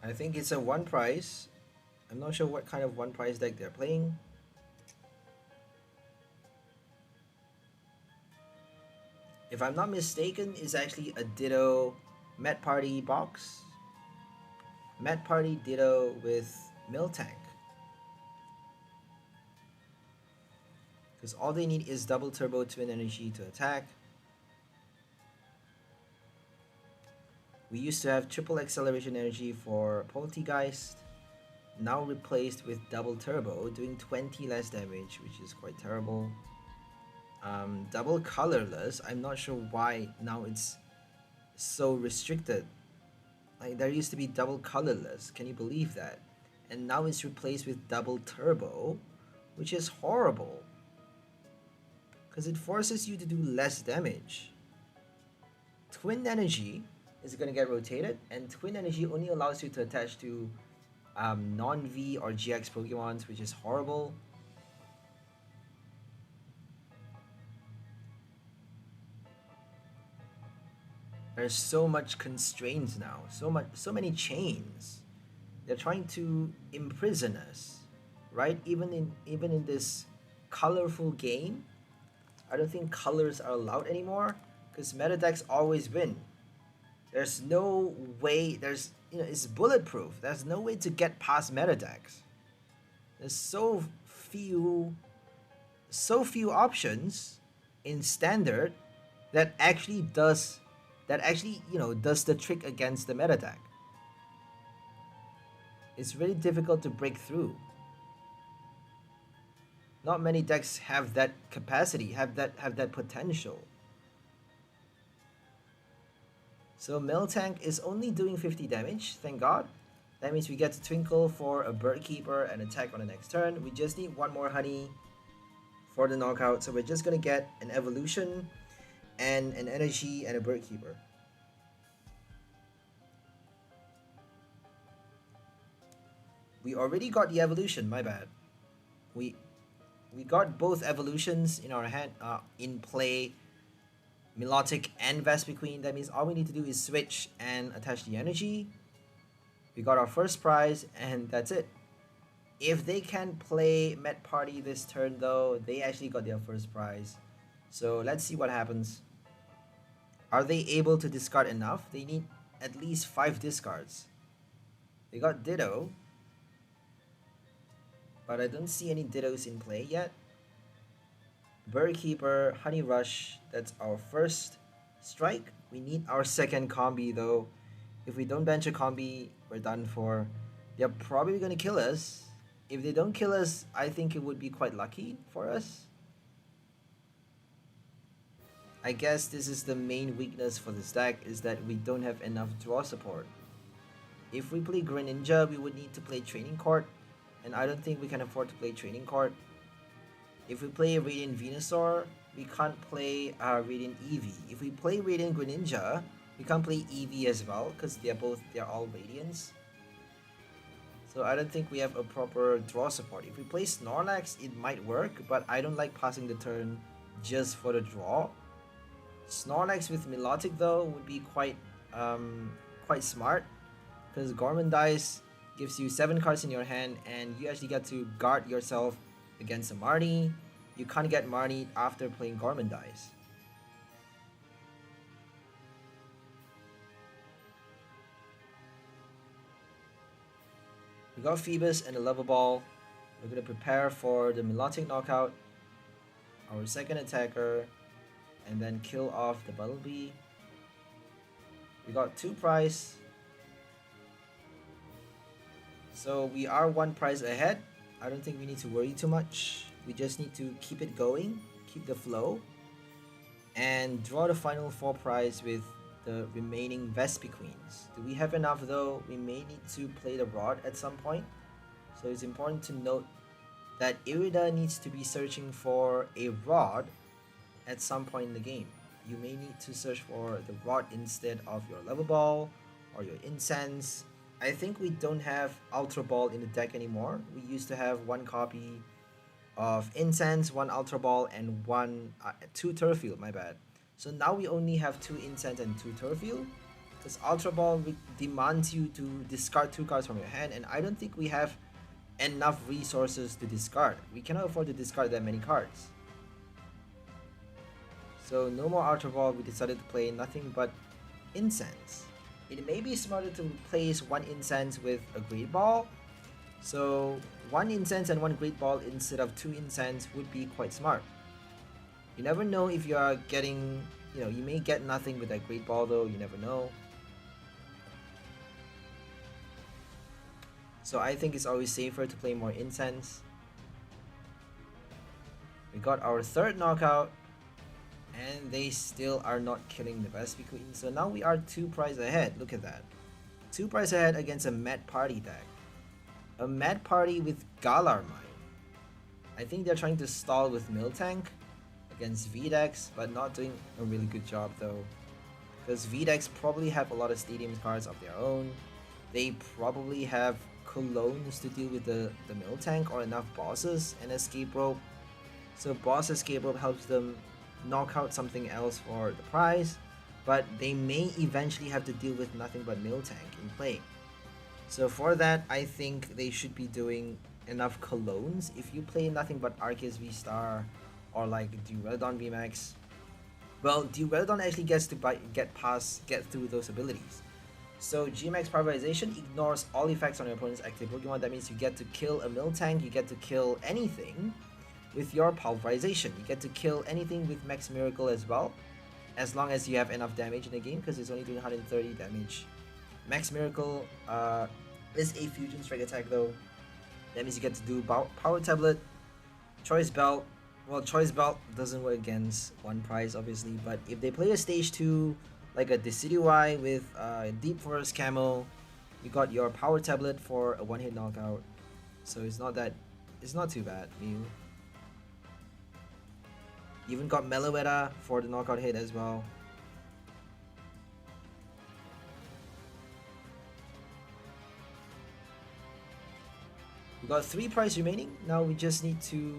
Speaker 1: I think it's a 1 prize. I'm not sure what kind of 1 prize deck they're playing. If I'm not mistaken, it's actually a Ditto Met Party box. Met Party Ditto with Miltank. Because all they need is double turbo twin energy to attack. We used to have triple acceleration energy for Poltegeist, now replaced with double turbo, doing 20 less damage, which is quite terrible. Double colorless, I'm not sure why now it's so restricted. Like, there used to be double colorless, can you believe that? And now it's replaced with double turbo, which is horrible. Because it forces you to do less damage. Twin energy is going to get rotated, and Twin Energy only allows you to attach to non-V or GX Pokemons, which is horrible. There's so much constraints now, so many chains. They're trying to imprison us, right? Even in this colorful game, I don't think colors are allowed anymore because meta decks always win. There's no way, it's bulletproof. There's no way to get past meta decks. There's so few options in standard that actually does the trick against the meta deck. It's really difficult to break through. Not many decks have that capacity, have that potential. So Miltank is only doing 50 damage, thank god. That means we get to Twinkle for a Bird Keeper and attack on the next turn. We just need 1 more honey for the knockout, so we're just gonna get an evolution and an energy and a Bird Keeper. We already got the evolution, my bad. We got both evolutions in our hand, in play. Milotic and Vespiquen. That means all we need to do is switch and attach the energy. We got our first prize and that's it. If they can play Met Party this turn though, they actually got their first prize. So let's see what happens. Are they able to discard enough? They need at least 5 discards. They got Ditto, but I don't see any Dittos in play yet. Bird Keeper, Honey Rush, that's our first strike. We need our second combi though. If we don't bench a combi, we're done for. They're probably gonna kill us. If they don't kill us, I think it would be quite lucky for us. I guess this is the main weakness for this deck, is that we don't have enough draw support. If we play Greninja, we would need to play Training Court, and I don't think we can afford to play Training Court. If we play Radiant Venusaur, we can't play Radiant Eevee. If we play Radiant Greninja, we can't play Eevee as well because they're all Radiants. So I don't think we have a proper draw support. If we play Snorlax, it might work, but I don't like passing the turn just for the draw. Snorlax with Milotic though would be quite smart, because Gormandize gives you 7 cards in your hand and you actually get to guard yourself against a Marnie. You can't get Marnie after playing Gormandize. We We got Phoebus and the Level Ball. We're gonna prepare for the Milotic Knockout, our second attacker, and then kill off the Bumblebee. We got 2 prize. So we are 1 prize ahead. I don't think we need to worry too much. We just need to keep it going, keep the flow, and draw the final 4 prize with the remaining Vespiquens. Do we have enough though? We may need to play the Rod at some point. So it's important to note that Irida needs to be searching for a Rod at some point in the game. You may need to search for the Rod instead of your Level Ball or your Incense. I think we don't have Ultra Ball in the deck anymore. We used to have 1 copy of Incense, 1 Ultra Ball, and 2 Turffield, my bad. So now we only have 2 Incense and 2 Turffield, because Ultra Ball demands you to discard 2 cards from your hand, and I don't think we have enough resources to discard. We cannot afford to discard that many cards. So no more Ultra Ball, we decided to play nothing but Incense. It may be smarter to replace 1 Incense with a Great Ball. So 1 Incense and 1 Great Ball instead of 2 Incense would be quite smart. You never know if you are getting, you may get nothing with that Great Ball though, you never know. So I think it's always safer to play more Incense. We got our 3rd knockout, and they still are not killing the Vespiquen. So now we are 2 prize ahead, look at that. 2 prize ahead against a Mad Party deck. A Mad Party with Galarmine. I think they're trying to stall with Miltank against V-decks, but not doing a really good job though. Because V-decks probably have a lot of Stadium cards of their own. They probably have Colones to deal with the Miltank, or enough bosses and Escape Rope. So boss Escape Rope helps them knock out something else for the prize, but they may eventually have to deal with nothing but Miltank in play. So for that, I think they should be doing enough Colones. If you play nothing but Arceus V-Star or like Duraludon VMAX, well, Duraludon actually gets to get through those abilities. So G-Max Pulverization ignores all effects on your opponent's active Pokemon. That means you get to kill a Miltank, you get to kill anything with your Pulverization. You get to kill anything with Max Miracle as well, as long as you have enough damage in the game, because it's only doing 130 damage. Max Miracle is a Fusion Strike attack though. That means you get to do Power Tablet, Choice Belt. Well, Choice Belt doesn't work against 1 prize obviously, but if they play a stage 2, like a Decidueye with Deep Forest Camo, you got your Power Tablet for a 1-hit knockout. So it's not too bad, Mew. Even got Meloetta for the knockout hit as well. We got 3 prize remaining. Now we just need to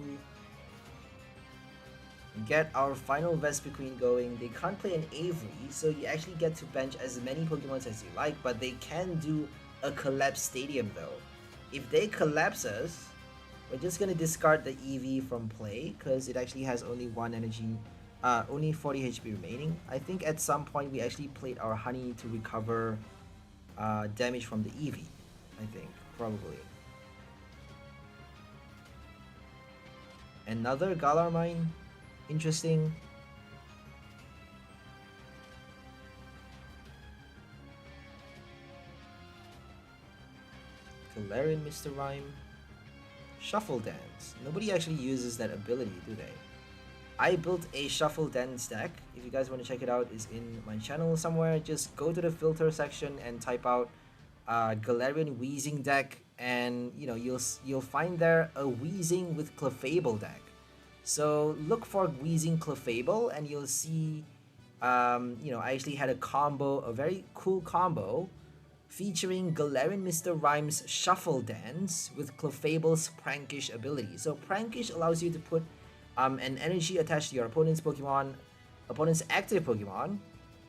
Speaker 1: get our final Vespiquen going. They can't play an Avery, so you actually get to bench as many Pokemon as you like, but they can do a Collapse Stadium though. If they collapse us, we're just gonna discard the Eevee from play, because it actually has only 1 energy, only 40 HP remaining. I think at some point we actually played our Honey to recover damage from the Eevee. I think, probably. Another Galarmine. Interesting. Galarian Mr. Rhyme. Shuffle Dance. Nobody actually uses that ability, do they? I built a Shuffle Dance deck. If you guys want to check it out, it's in my channel somewhere. Just go to the filter section and type out Galarian Wheezing deck, and you'll find there a Wheezing with Clefable deck. So look for Wheezing Clefable and you'll see I actually had a very cool combo featuring Galarian Mr. Rhyme's Shuffle Dance with Clefable's Prankish ability. So Prankish allows you to put an energy attached to your opponent's active Pokemon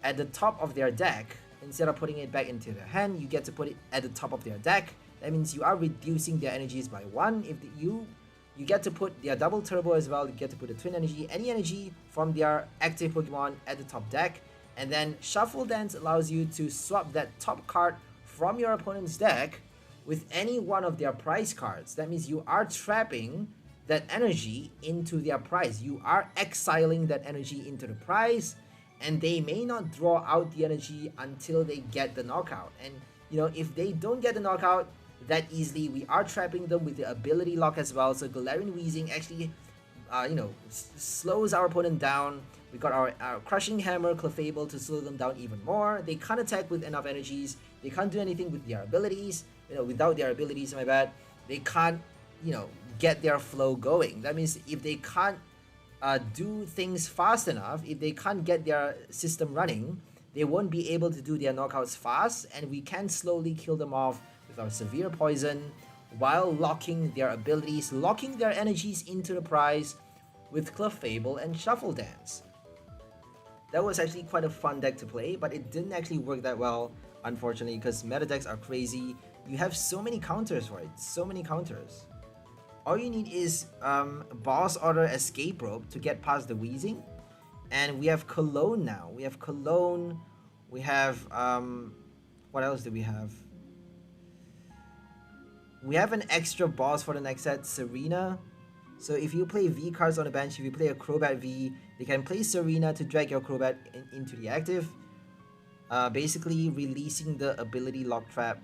Speaker 1: at the top of their deck. Instead of putting it back into their hand, you get to put it at the top of their deck. That means you are reducing their energies by 1. If you get to put their double turbo as well, you get to put a twin energy, any energy from their active Pokemon at the top deck. And then Shuffle Dance allows you to swap that top card from your opponent's deck with any one of their prize cards. That means you are trapping that energy into their prize. You are exiling that energy into the prize, and they may not draw out the energy until they get the knockout. And you know, if they don't get the knockout that easily, we are trapping them with the ability lock as well. So Galarian Weezing actually you know, slows our opponent down. We got our Crushing Hammer, Clefable to slow them down even more. They can't attack with enough energies. They can't do anything with their abilities. You know, without their abilities, my bad. They can't, you know, get their flow going. That means if they can't do things fast enough, if they can't get their system running, they won't be able to do their knockouts fast, and we can slowly kill them off with our Severe Poison while locking their abilities, locking their energies into the prize with Clefable and Shuffle Dance. That was actually quite a fun deck to play, but it didn't actually work that well, unfortunately, because meta decks are crazy. You have so many counters for it, so many counters. All you need is Boss Order Escape Rope to get past the Weezing. And we have Cologne now. We have Cologne. We have, what else do we have? We have an extra boss for the next set, Serena. So if you play V cards on the bench, if you play a Crobat V, they can play Serena to drag your Crobat into the active. Basically releasing the ability trap,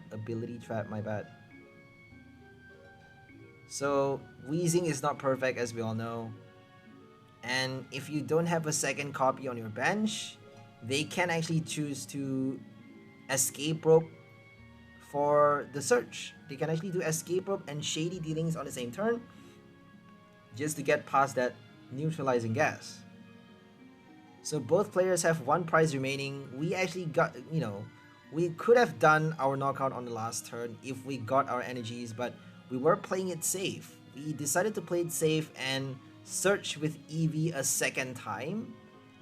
Speaker 1: my bad. So Weezing is not perfect, as we all know. And if you don't have a second copy on your bench, they can actually choose to Escape Rope for the search. They can actually do Escape Rope and Shady Dealings on the same turn, just to get past that neutralizing gas. So both players have one prize remaining. We actually got, you know, we could have done our knockout on the last turn if we got our energies, but we were playing it safe. We decided to play it safe and search with Eevee a second time,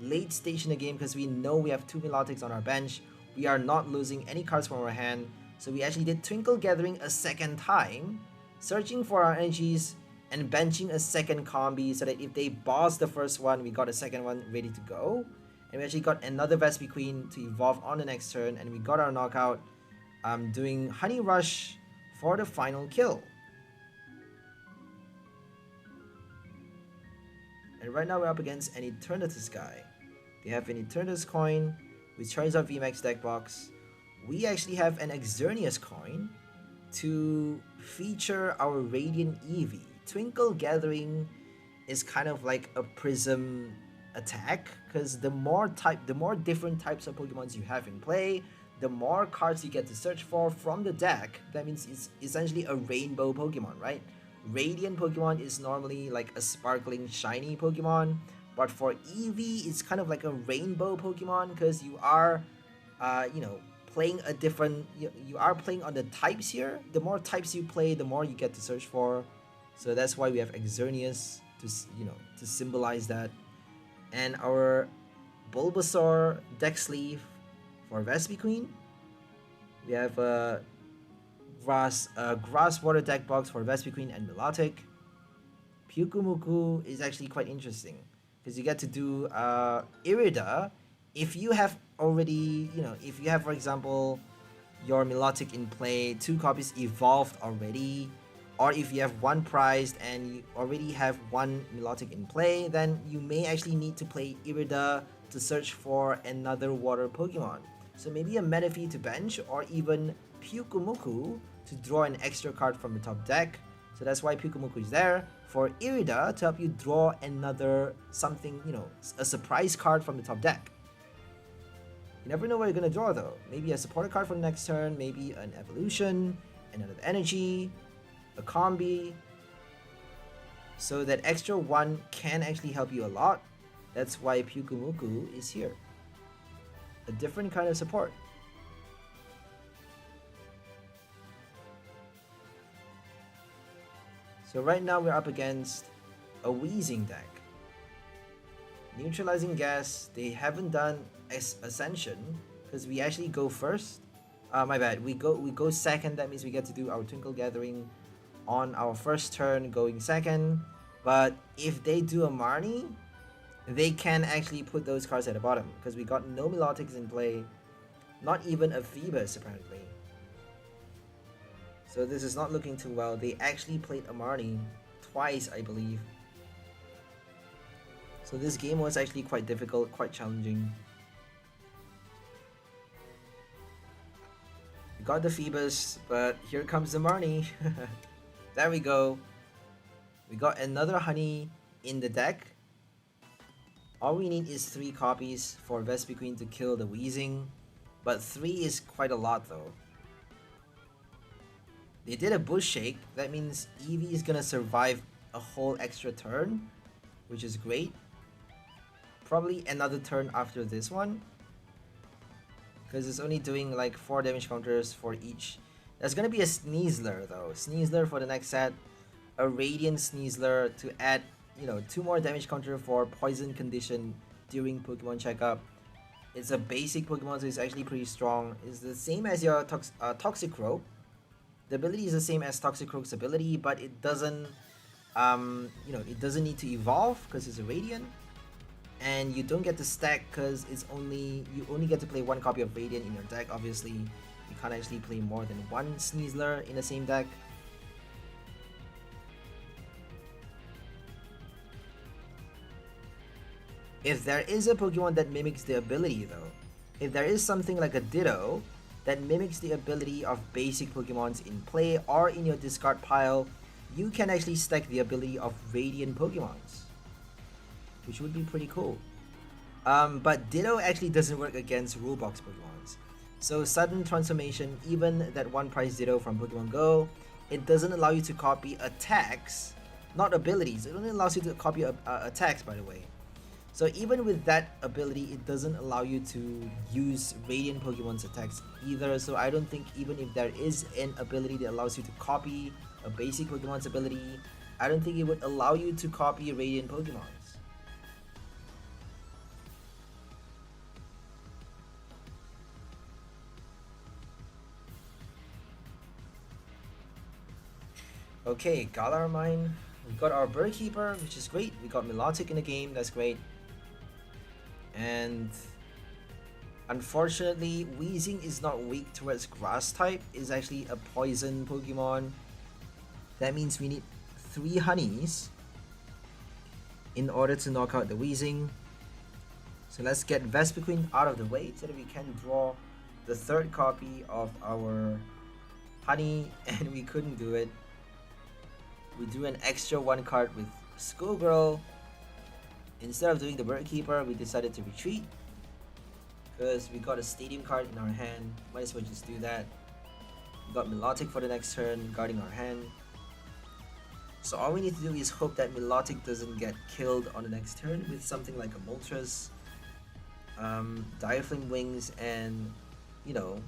Speaker 1: late stage in the game, because we know we have 2 Milotics on our bench. We are not losing any cards from our hand. So we actually did Twinkle Gathering a second time, searching for our energies and benching a second combi so that if they boss the first one, we got a second one ready to go. And we actually got another Vespiquen to evolve on the next turn, and we got our knockout doing Honey Rush for the final kill. And right now we're up against an Eternatus guy. They have an Eternatus coin with Charizard VMAX deck box. We actually have an Xerneas coin to feature our Radiant Eevee. Twinkle Gathering is kind of like a prism attack, because the more different types of Pokemons you have in play, the more cards you get to search for from the deck. That means it's essentially a rainbow Pokemon, right? Radiant Pokemon is normally like a sparkling shiny Pokemon, but for Eevee it's kind of like a rainbow Pokemon, because you are you know, playing a different, you are playing on the types here. The more types you play, the more you get to search for. So that's why we have Xerneas to, you know, to symbolize that. And our Bulbasaur deck sleeve for Vespiquen. We have a Grass Water deck box for Vespiquen and Milotic. Pyukumuku is actually quite interesting, because you get to do Irida if you have already, you know, if you have, for example, your Milotic in play, 2 copies evolved already, or if you have 1 prized and you already have 1 Milotic in play, then you may actually need to play Irida to search for another water Pokemon. So maybe a Manaphy to bench, or even Pyukumuku to draw an extra card from the top deck. So that's why Pyukumuku is there, for Irida to help you draw another something, you know, a surprise card from the top deck. You never know what you're gonna draw though. Maybe a supporter card for the next turn, maybe an evolution, another energy, a combi. So that extra 1 can actually help you a lot. That's why Pyukumuku is here. A different kind of support. So right now we're up against a Weezing deck. Neutralizing gas, they haven't done Ascension, because we actually go first. My bad, we go second. That means we get to do our Twinkle Gathering on our first turn, going second. But if they do a Marnie, they can actually put those cards at the bottom, because we got no Milotics in play, not even a Phoebus apparently. So this is not looking too well. They actually played a Marnie twice, I believe. So this game was actually quite difficult, quite challenging. We got the Phoebus, but here comes the Marnie. There we go. We got another honey in the deck. All we need is 3 copies for Vespiquen to kill the Wheezing, but 3 is quite a lot though. They did a Bush Shake, that means Eevee is gonna survive a whole extra turn, which is great. Probably another turn after this one, because it's only doing like 4 damage counters for each. There's gonna be a Sneasler though, Sneasler for the next set, a Radiant Sneasler to add, you know, 2 more damage counter for poison condition during Pokemon checkup. It's a basic Pokemon, so it's actually pretty strong. It's the same as your Toxicroak. The ability is the same as Toxicroak's ability, but it doesn't, you know, it doesn't need to evolve because it's a Radiant, and you don't get to stack because it's you only get to play 1 copy of Radiant in your deck. Obviously, you can't actually play more than 1 Sneasler in the same deck. If there is a Pokemon that mimics the ability though, if there is something like a Ditto that mimics the ability of basic Pokemons in play or in your discard pile, you can actually stack the ability of Radiant Pokemons, which would be pretty cool. But Ditto actually doesn't work against rule box Pokemons. So sudden transformation, even that 1 price Ditto from Pokemon Go, it doesn't allow you to copy attacks, not abilities. It only allows you to copy attacks, by the way. So even with that ability, it doesn't allow you to use Radiant Pokemon's attacks either. So I don't think even if there is an ability that allows you to copy a basic Pokemon's ability, I don't think it would allow you to copy Radiant Pokemons. Okay, Galarmine. We got our Bird Keeper, which is great. We got Milotic in the game, that's great. And unfortunately, Weezing is not weak towards Grass type. It's actually a poison Pokemon. That means we need 3 honeys in order to knock out the Weezing. So let's get Vespiquen out of the way so that we can draw the 3rd copy of our honey, and we couldn't do it. We drew an extra 1 card with Schoolgirl. Instead of doing the Bird Keeper, we decided to retreat because we got a Stadium card in our hand. Might as well just do that. We got Milotic for the next turn, guarding our hand. So all we need to do is hope that Milotic doesn't get killed on the next turn with something like a Moltres, Direflame Wings, and, you know,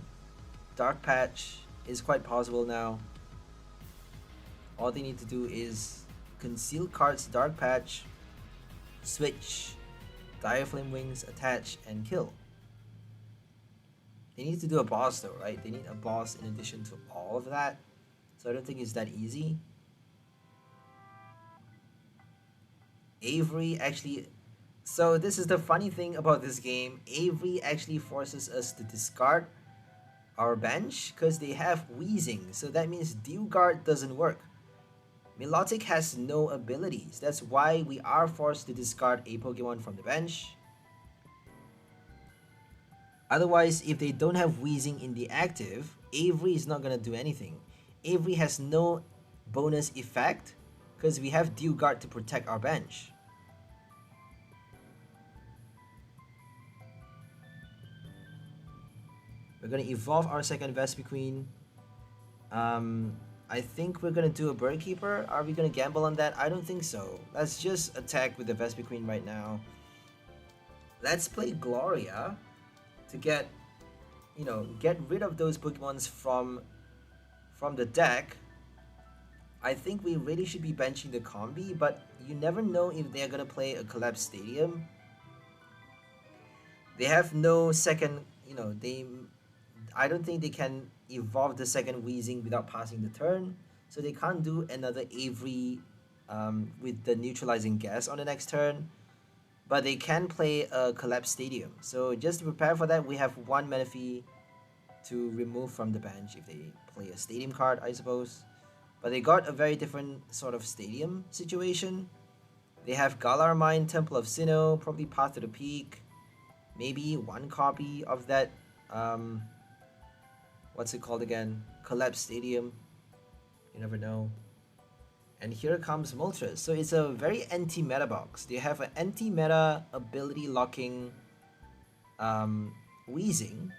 Speaker 1: Dark Patch is quite possible now. All they need to do is conceal cards, Dark Patch, switch, Direflame Wings, attach, and kill. They need to do a boss though, right? They need a boss in addition to all of that. So I don't think it's that easy. Avery actually... So this is the funny thing about this game. Avery actually forces us to discard our bench because they have Wheezing. So that means Dew Guard doesn't work. Milotic has no abilities. That's why we are forced to discard a Pokemon from the bench. Otherwise, if they don't have Wheezing in the active, Avery is not going to do anything. Avery has no bonus effect because we have Dew Guard to protect our bench. We're going to evolve our second Vespiquen. I think we're going to do a Bird Keeper. Are we going to gamble on that? I don't think so. Let's just attack with the Vespiquen right now. Let's play Gloria to get, you know, get rid of those Pokemons from the deck. I think we really should be benching the Combi, but you never know if they're going to play a Collapse Stadium. They have no second, you know, I don't think they can evolve the second Wheezing without passing the turn, so they can't do another Avery with the neutralizing gas on the next turn, but they can play a Collapse Stadium. So just to prepare for that, we have 1 Manaphy to remove from the bench if they play a stadium card, I suppose. But they got a very different sort of stadium situation. They have Galarmine, Temple of Sinnoh, probably Path to the Peak, maybe one copy of that, what's it called again? Collapse Stadium. You never know. And here comes Moltres. So it's a very anti-meta box. They have an anti-meta ability locking Weezing,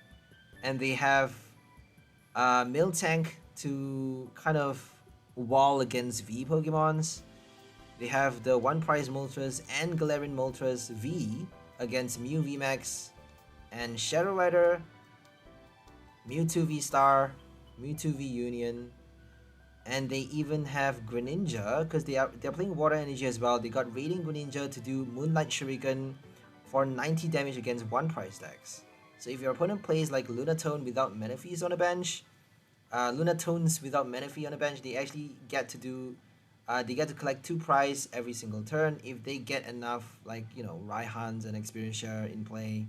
Speaker 1: and they have Miltank to kind of wall against V Pokemons. They have the one prize Moltres and Galarian Moltres V against Mew VMAX and Shadow Rider, Mewtwo VSTAR, Mewtwo V Union, and they even have Greninja because they're playing Water Energy as well. They got Radiant Greninja to do Moonlight Shuriken for 90 damage against one prize decks. So if your opponent plays like Lunatone without Manaphy's on the bench, Lunatones without Manaphy on the bench, they actually get to do, they get to collect 2 prize every single turn if they get enough, like, you know, Raihans and Experience Share in play.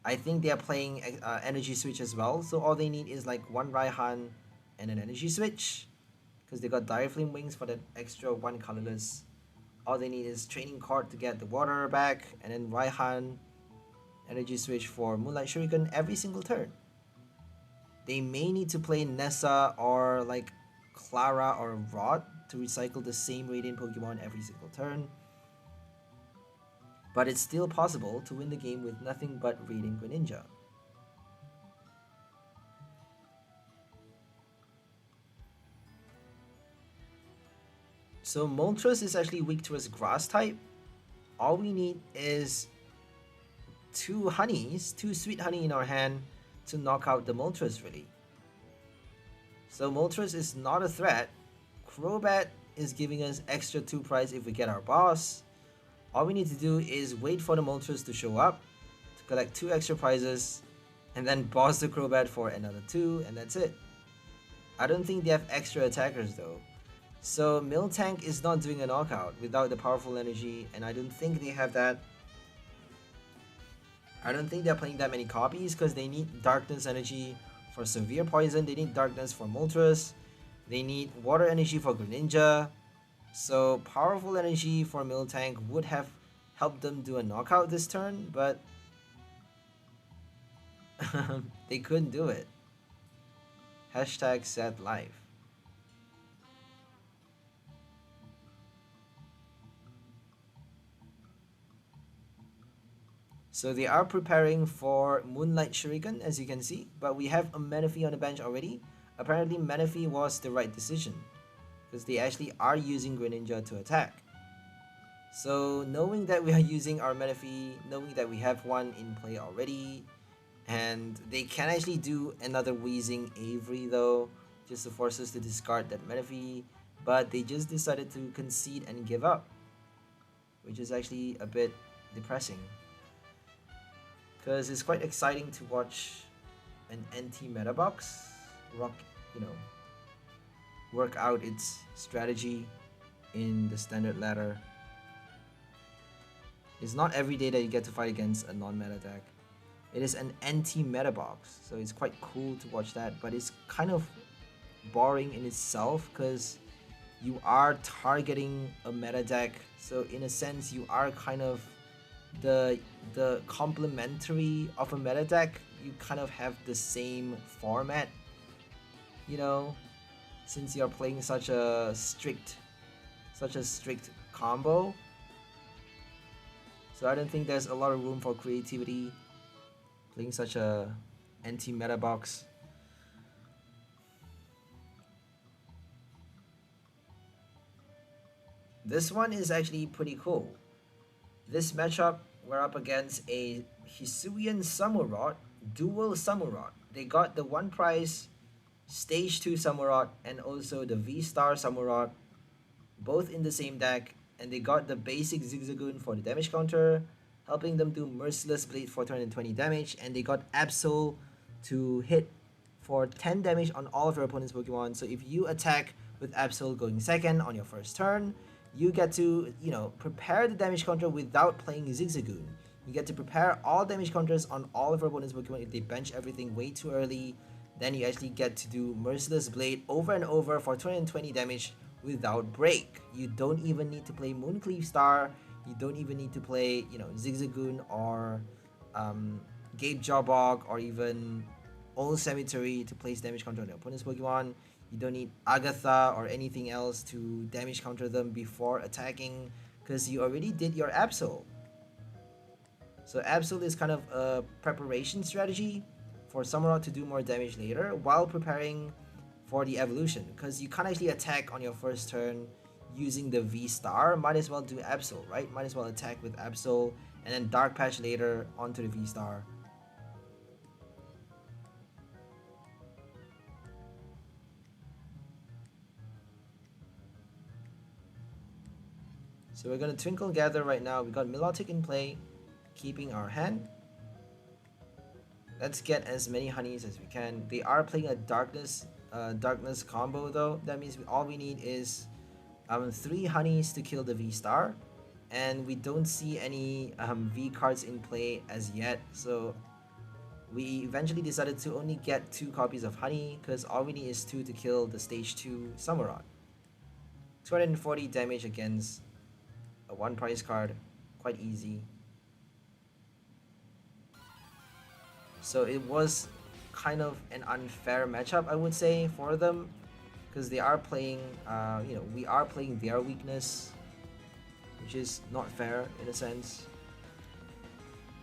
Speaker 1: I think they are playing Energy Switch as well, so all they need is like 1 Raihan and an Energy Switch, because they got Dire Flame Wings for that extra 1 colorless. All they need is Training Card to get the water back, and then Raihan, Energy Switch for Moonlight Shuriken every single turn. They may need to play Nessa or like Clara or Rod to recycle the same Radiant Pokemon every single turn. But it's still possible to win the game with nothing but Radiant Greninja. So Moltres is actually weak towards Grass type. All we need is 2 honeys, 2 sweet honey in our hand to knock out the Moltres really. So Moltres is not a threat. Crobat is giving us extra 2 prize if we get our boss. All we need to do is wait for the Moltres to show up, to collect 2 extra prizes, and then boss the Crobat for another 2, and that's it. I don't think they have extra attackers though. So Miltank is not doing a knockout without the powerful energy, and I don't think they have that. I don't think they're playing that many copies because they need Darkness Energy for Severe Poison, they need Darkness for Moltres, they need Water Energy for Greninja. So Powerful Energy for Miltank would have helped them do a knockout this turn, but they couldn't do it. Hashtag sad life. So they are preparing for Moonlight Shuriken, as you can see, but we have a Manaphy on the bench already. Apparently Manaphy was the right decision, because they actually are using Greninja to attack. So knowing that we are using our Manaphy, knowing that we have one in play already, and they can actually do another Weezing Avery though, just to force us to discard that Manaphy, but they just decided to concede and give up, which is actually a bit depressing. Because it's quite exciting to watch an anti-meta box work out its strategy in the standard ladder. It's not every day that you get to fight against a non-meta deck. It is an anti-meta box, so it's quite cool to watch that, but it's kind of boring in itself because you are targeting a meta deck, so in a sense you are kind of the complementary of a meta deck. You kind of have the same format, you know, since you're playing such a strict combo. So I don't think there's a lot of room for creativity playing such a anti-meta box. This one is actually pretty cool. This matchup, we're up against a Hissuan Samurott, dual Samurott. They got the one prize Stage 2 Samurott and also the VSTAR Samurott, both in the same deck, and they got the basic Zigzagoon for the damage counter, helping them do Merciless Blade for 220 damage, and they got Absol to hit for 10 damage on all of your opponent's Pokemon. So if you attack with Absol going second on your first turn, you get to, prepare the damage counter without playing Zigzagoon. You get to prepare all damage counters on all of your opponent's Pokemon if they bench everything way too early. then you actually get to do Merciless Blade over and over for 220 damage without break. You don't even need to play Mooncleave Star. You don't even need to play, you know, Zigzagoon or Gabe Jawbog or even Old Cemetery to place damage counter on the opponent's Pokemon. You don't need Agatha or anything else to damage counter them before attacking because you already did your Absol. So Absol is kind of a preparation strategy for Samurott to do more damage later while preparing for the evolution, because you can't actually attack on your first turn using the V-Star. Might as well do Absol, right? Might as well attack with Absol and then Dark Patch later onto the V-Star. So we're gonna Twinkle Gather right now. We got Milotic in play, keeping our hand. Let's get as many honeys as we can. They are playing a darkness combo though. That means all we need is 3 honeys to kill the V-Star, and we don't see any V cards in play as yet. So we eventually decided to only get 2 copies of honey because all we need is 2 to kill the stage 2 Samurott. 240 damage against a 1 prize card, quite easy. So it was kind of an unfair matchup, I would say, for them, because they are playing, you know, we are playing their weakness, which is not fair in a sense.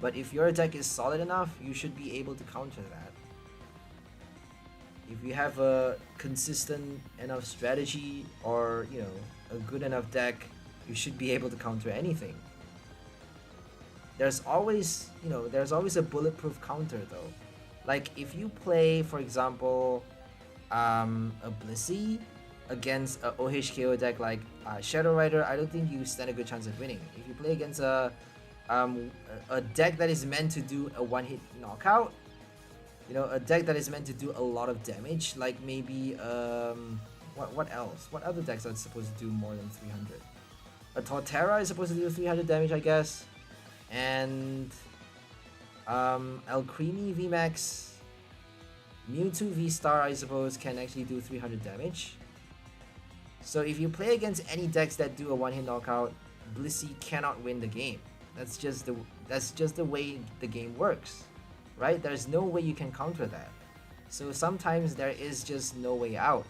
Speaker 1: But if your deck is solid enough, you should be able to counter that. If you have a consistent enough strategy or, you know, a good enough deck, you should be able to counter anything. There's always, you know, there's always a bulletproof counter though. Like if you play, for example, a Blissey against a OHKO deck like Shadow Rider, I don't think you stand a good chance of winning. If you play against a deck that is meant to do a one-hit knockout, you know, a deck that is meant to do a lot of damage, like maybe what else? What other decks are supposed to do more than 300? A Torterra is supposed to do 300 damage, I guess. And Alcremie VMAX, Mewtwo V-Star, I suppose, can actually do 300 damage. So if you play against any decks that do a one-hit knockout, Blissey cannot win the game. That's just the way the game works, right? There's no way you can counter that. So sometimes there is just no way out.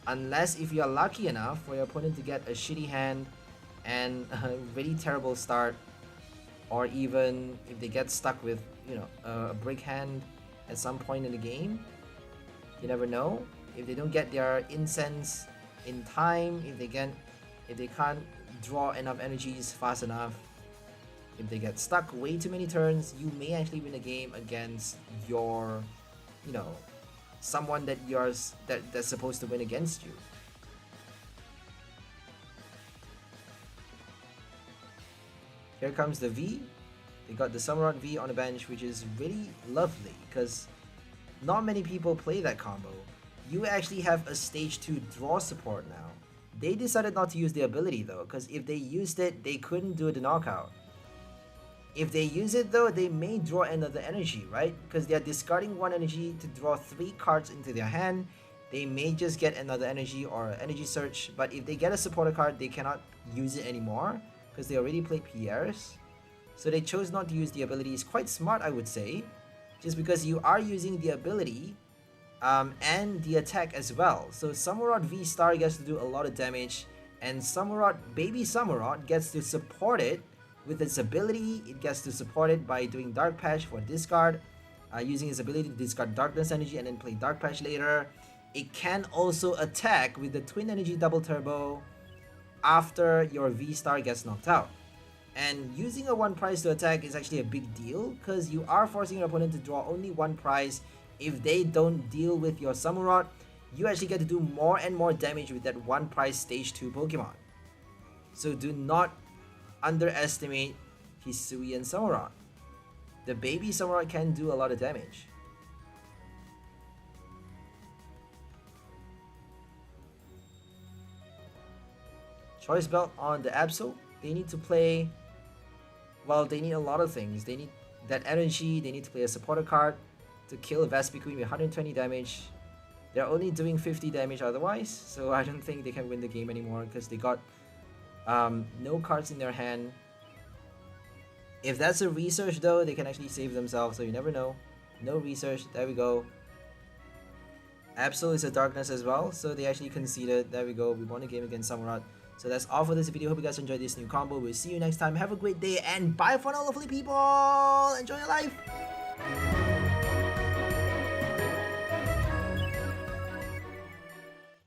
Speaker 1: Unless if you're lucky enough for your opponent to get a shitty hand and a really terrible start, or even if they get stuck with, you know, a break hand at some point in the game. You never know. If they don't get their incense in time, if they can't draw enough energies fast enough, if they get stuck way too many turns, you may actually win a game against your, you know, someone that's supposed to win against you. Here comes the V. They got the Samurott V on the bench, which is really lovely because not many people play that combo. You actually have a stage 2 draw support now. They decided not to use the ability though, because if they used it, they couldn't do the knockout. If they use it though, they may draw another energy, right? Because they are discarding 1 energy to draw 3 cards into their hand. They may just get another energy or energy search, but if they get a supporter card, they cannot use it anymore because they already played Pierre's. So they chose not to use the ability. It's quite smart, I would say, just because you are using the ability and the attack as well. So Samurott V-Star gets to do a lot of damage, and Baby Samurott gets to support it with its ability. It gets to support it by doing Dark Patch for discard, using its ability to discard Darkness Energy and then play Dark Patch later. It can also attack with the Twin Energy Double Turbo after your V-Star gets knocked out. And using a 1 prize to attack is actually a big deal because you are forcing your opponent to draw only 1 prize. If they don't deal with your Samurott, you actually get to do more and more damage with that 1 prize stage 2 Pokemon. So do not underestimate Hissuan Samurott. The baby Samurott can do a lot of damage. Choice Belt on the Absol. They need to play, well, they need a lot of things. They need that energy, they need to play a supporter card, to kill Vespiquen with 120 damage. They're only doing 50 damage otherwise, so I don't think they can win the game anymore because they got no cards in their hand. If that's a research though, they can actually save themselves, so you never know. No research, there we go. Absol is a darkness as well, so they actually conceded. There we go, we won the game against Samurott. So that's all for this video. Hope you guys enjoyed this new combo. We'll see you next time. Have a great day and bye for now, lovely people. Enjoy your life.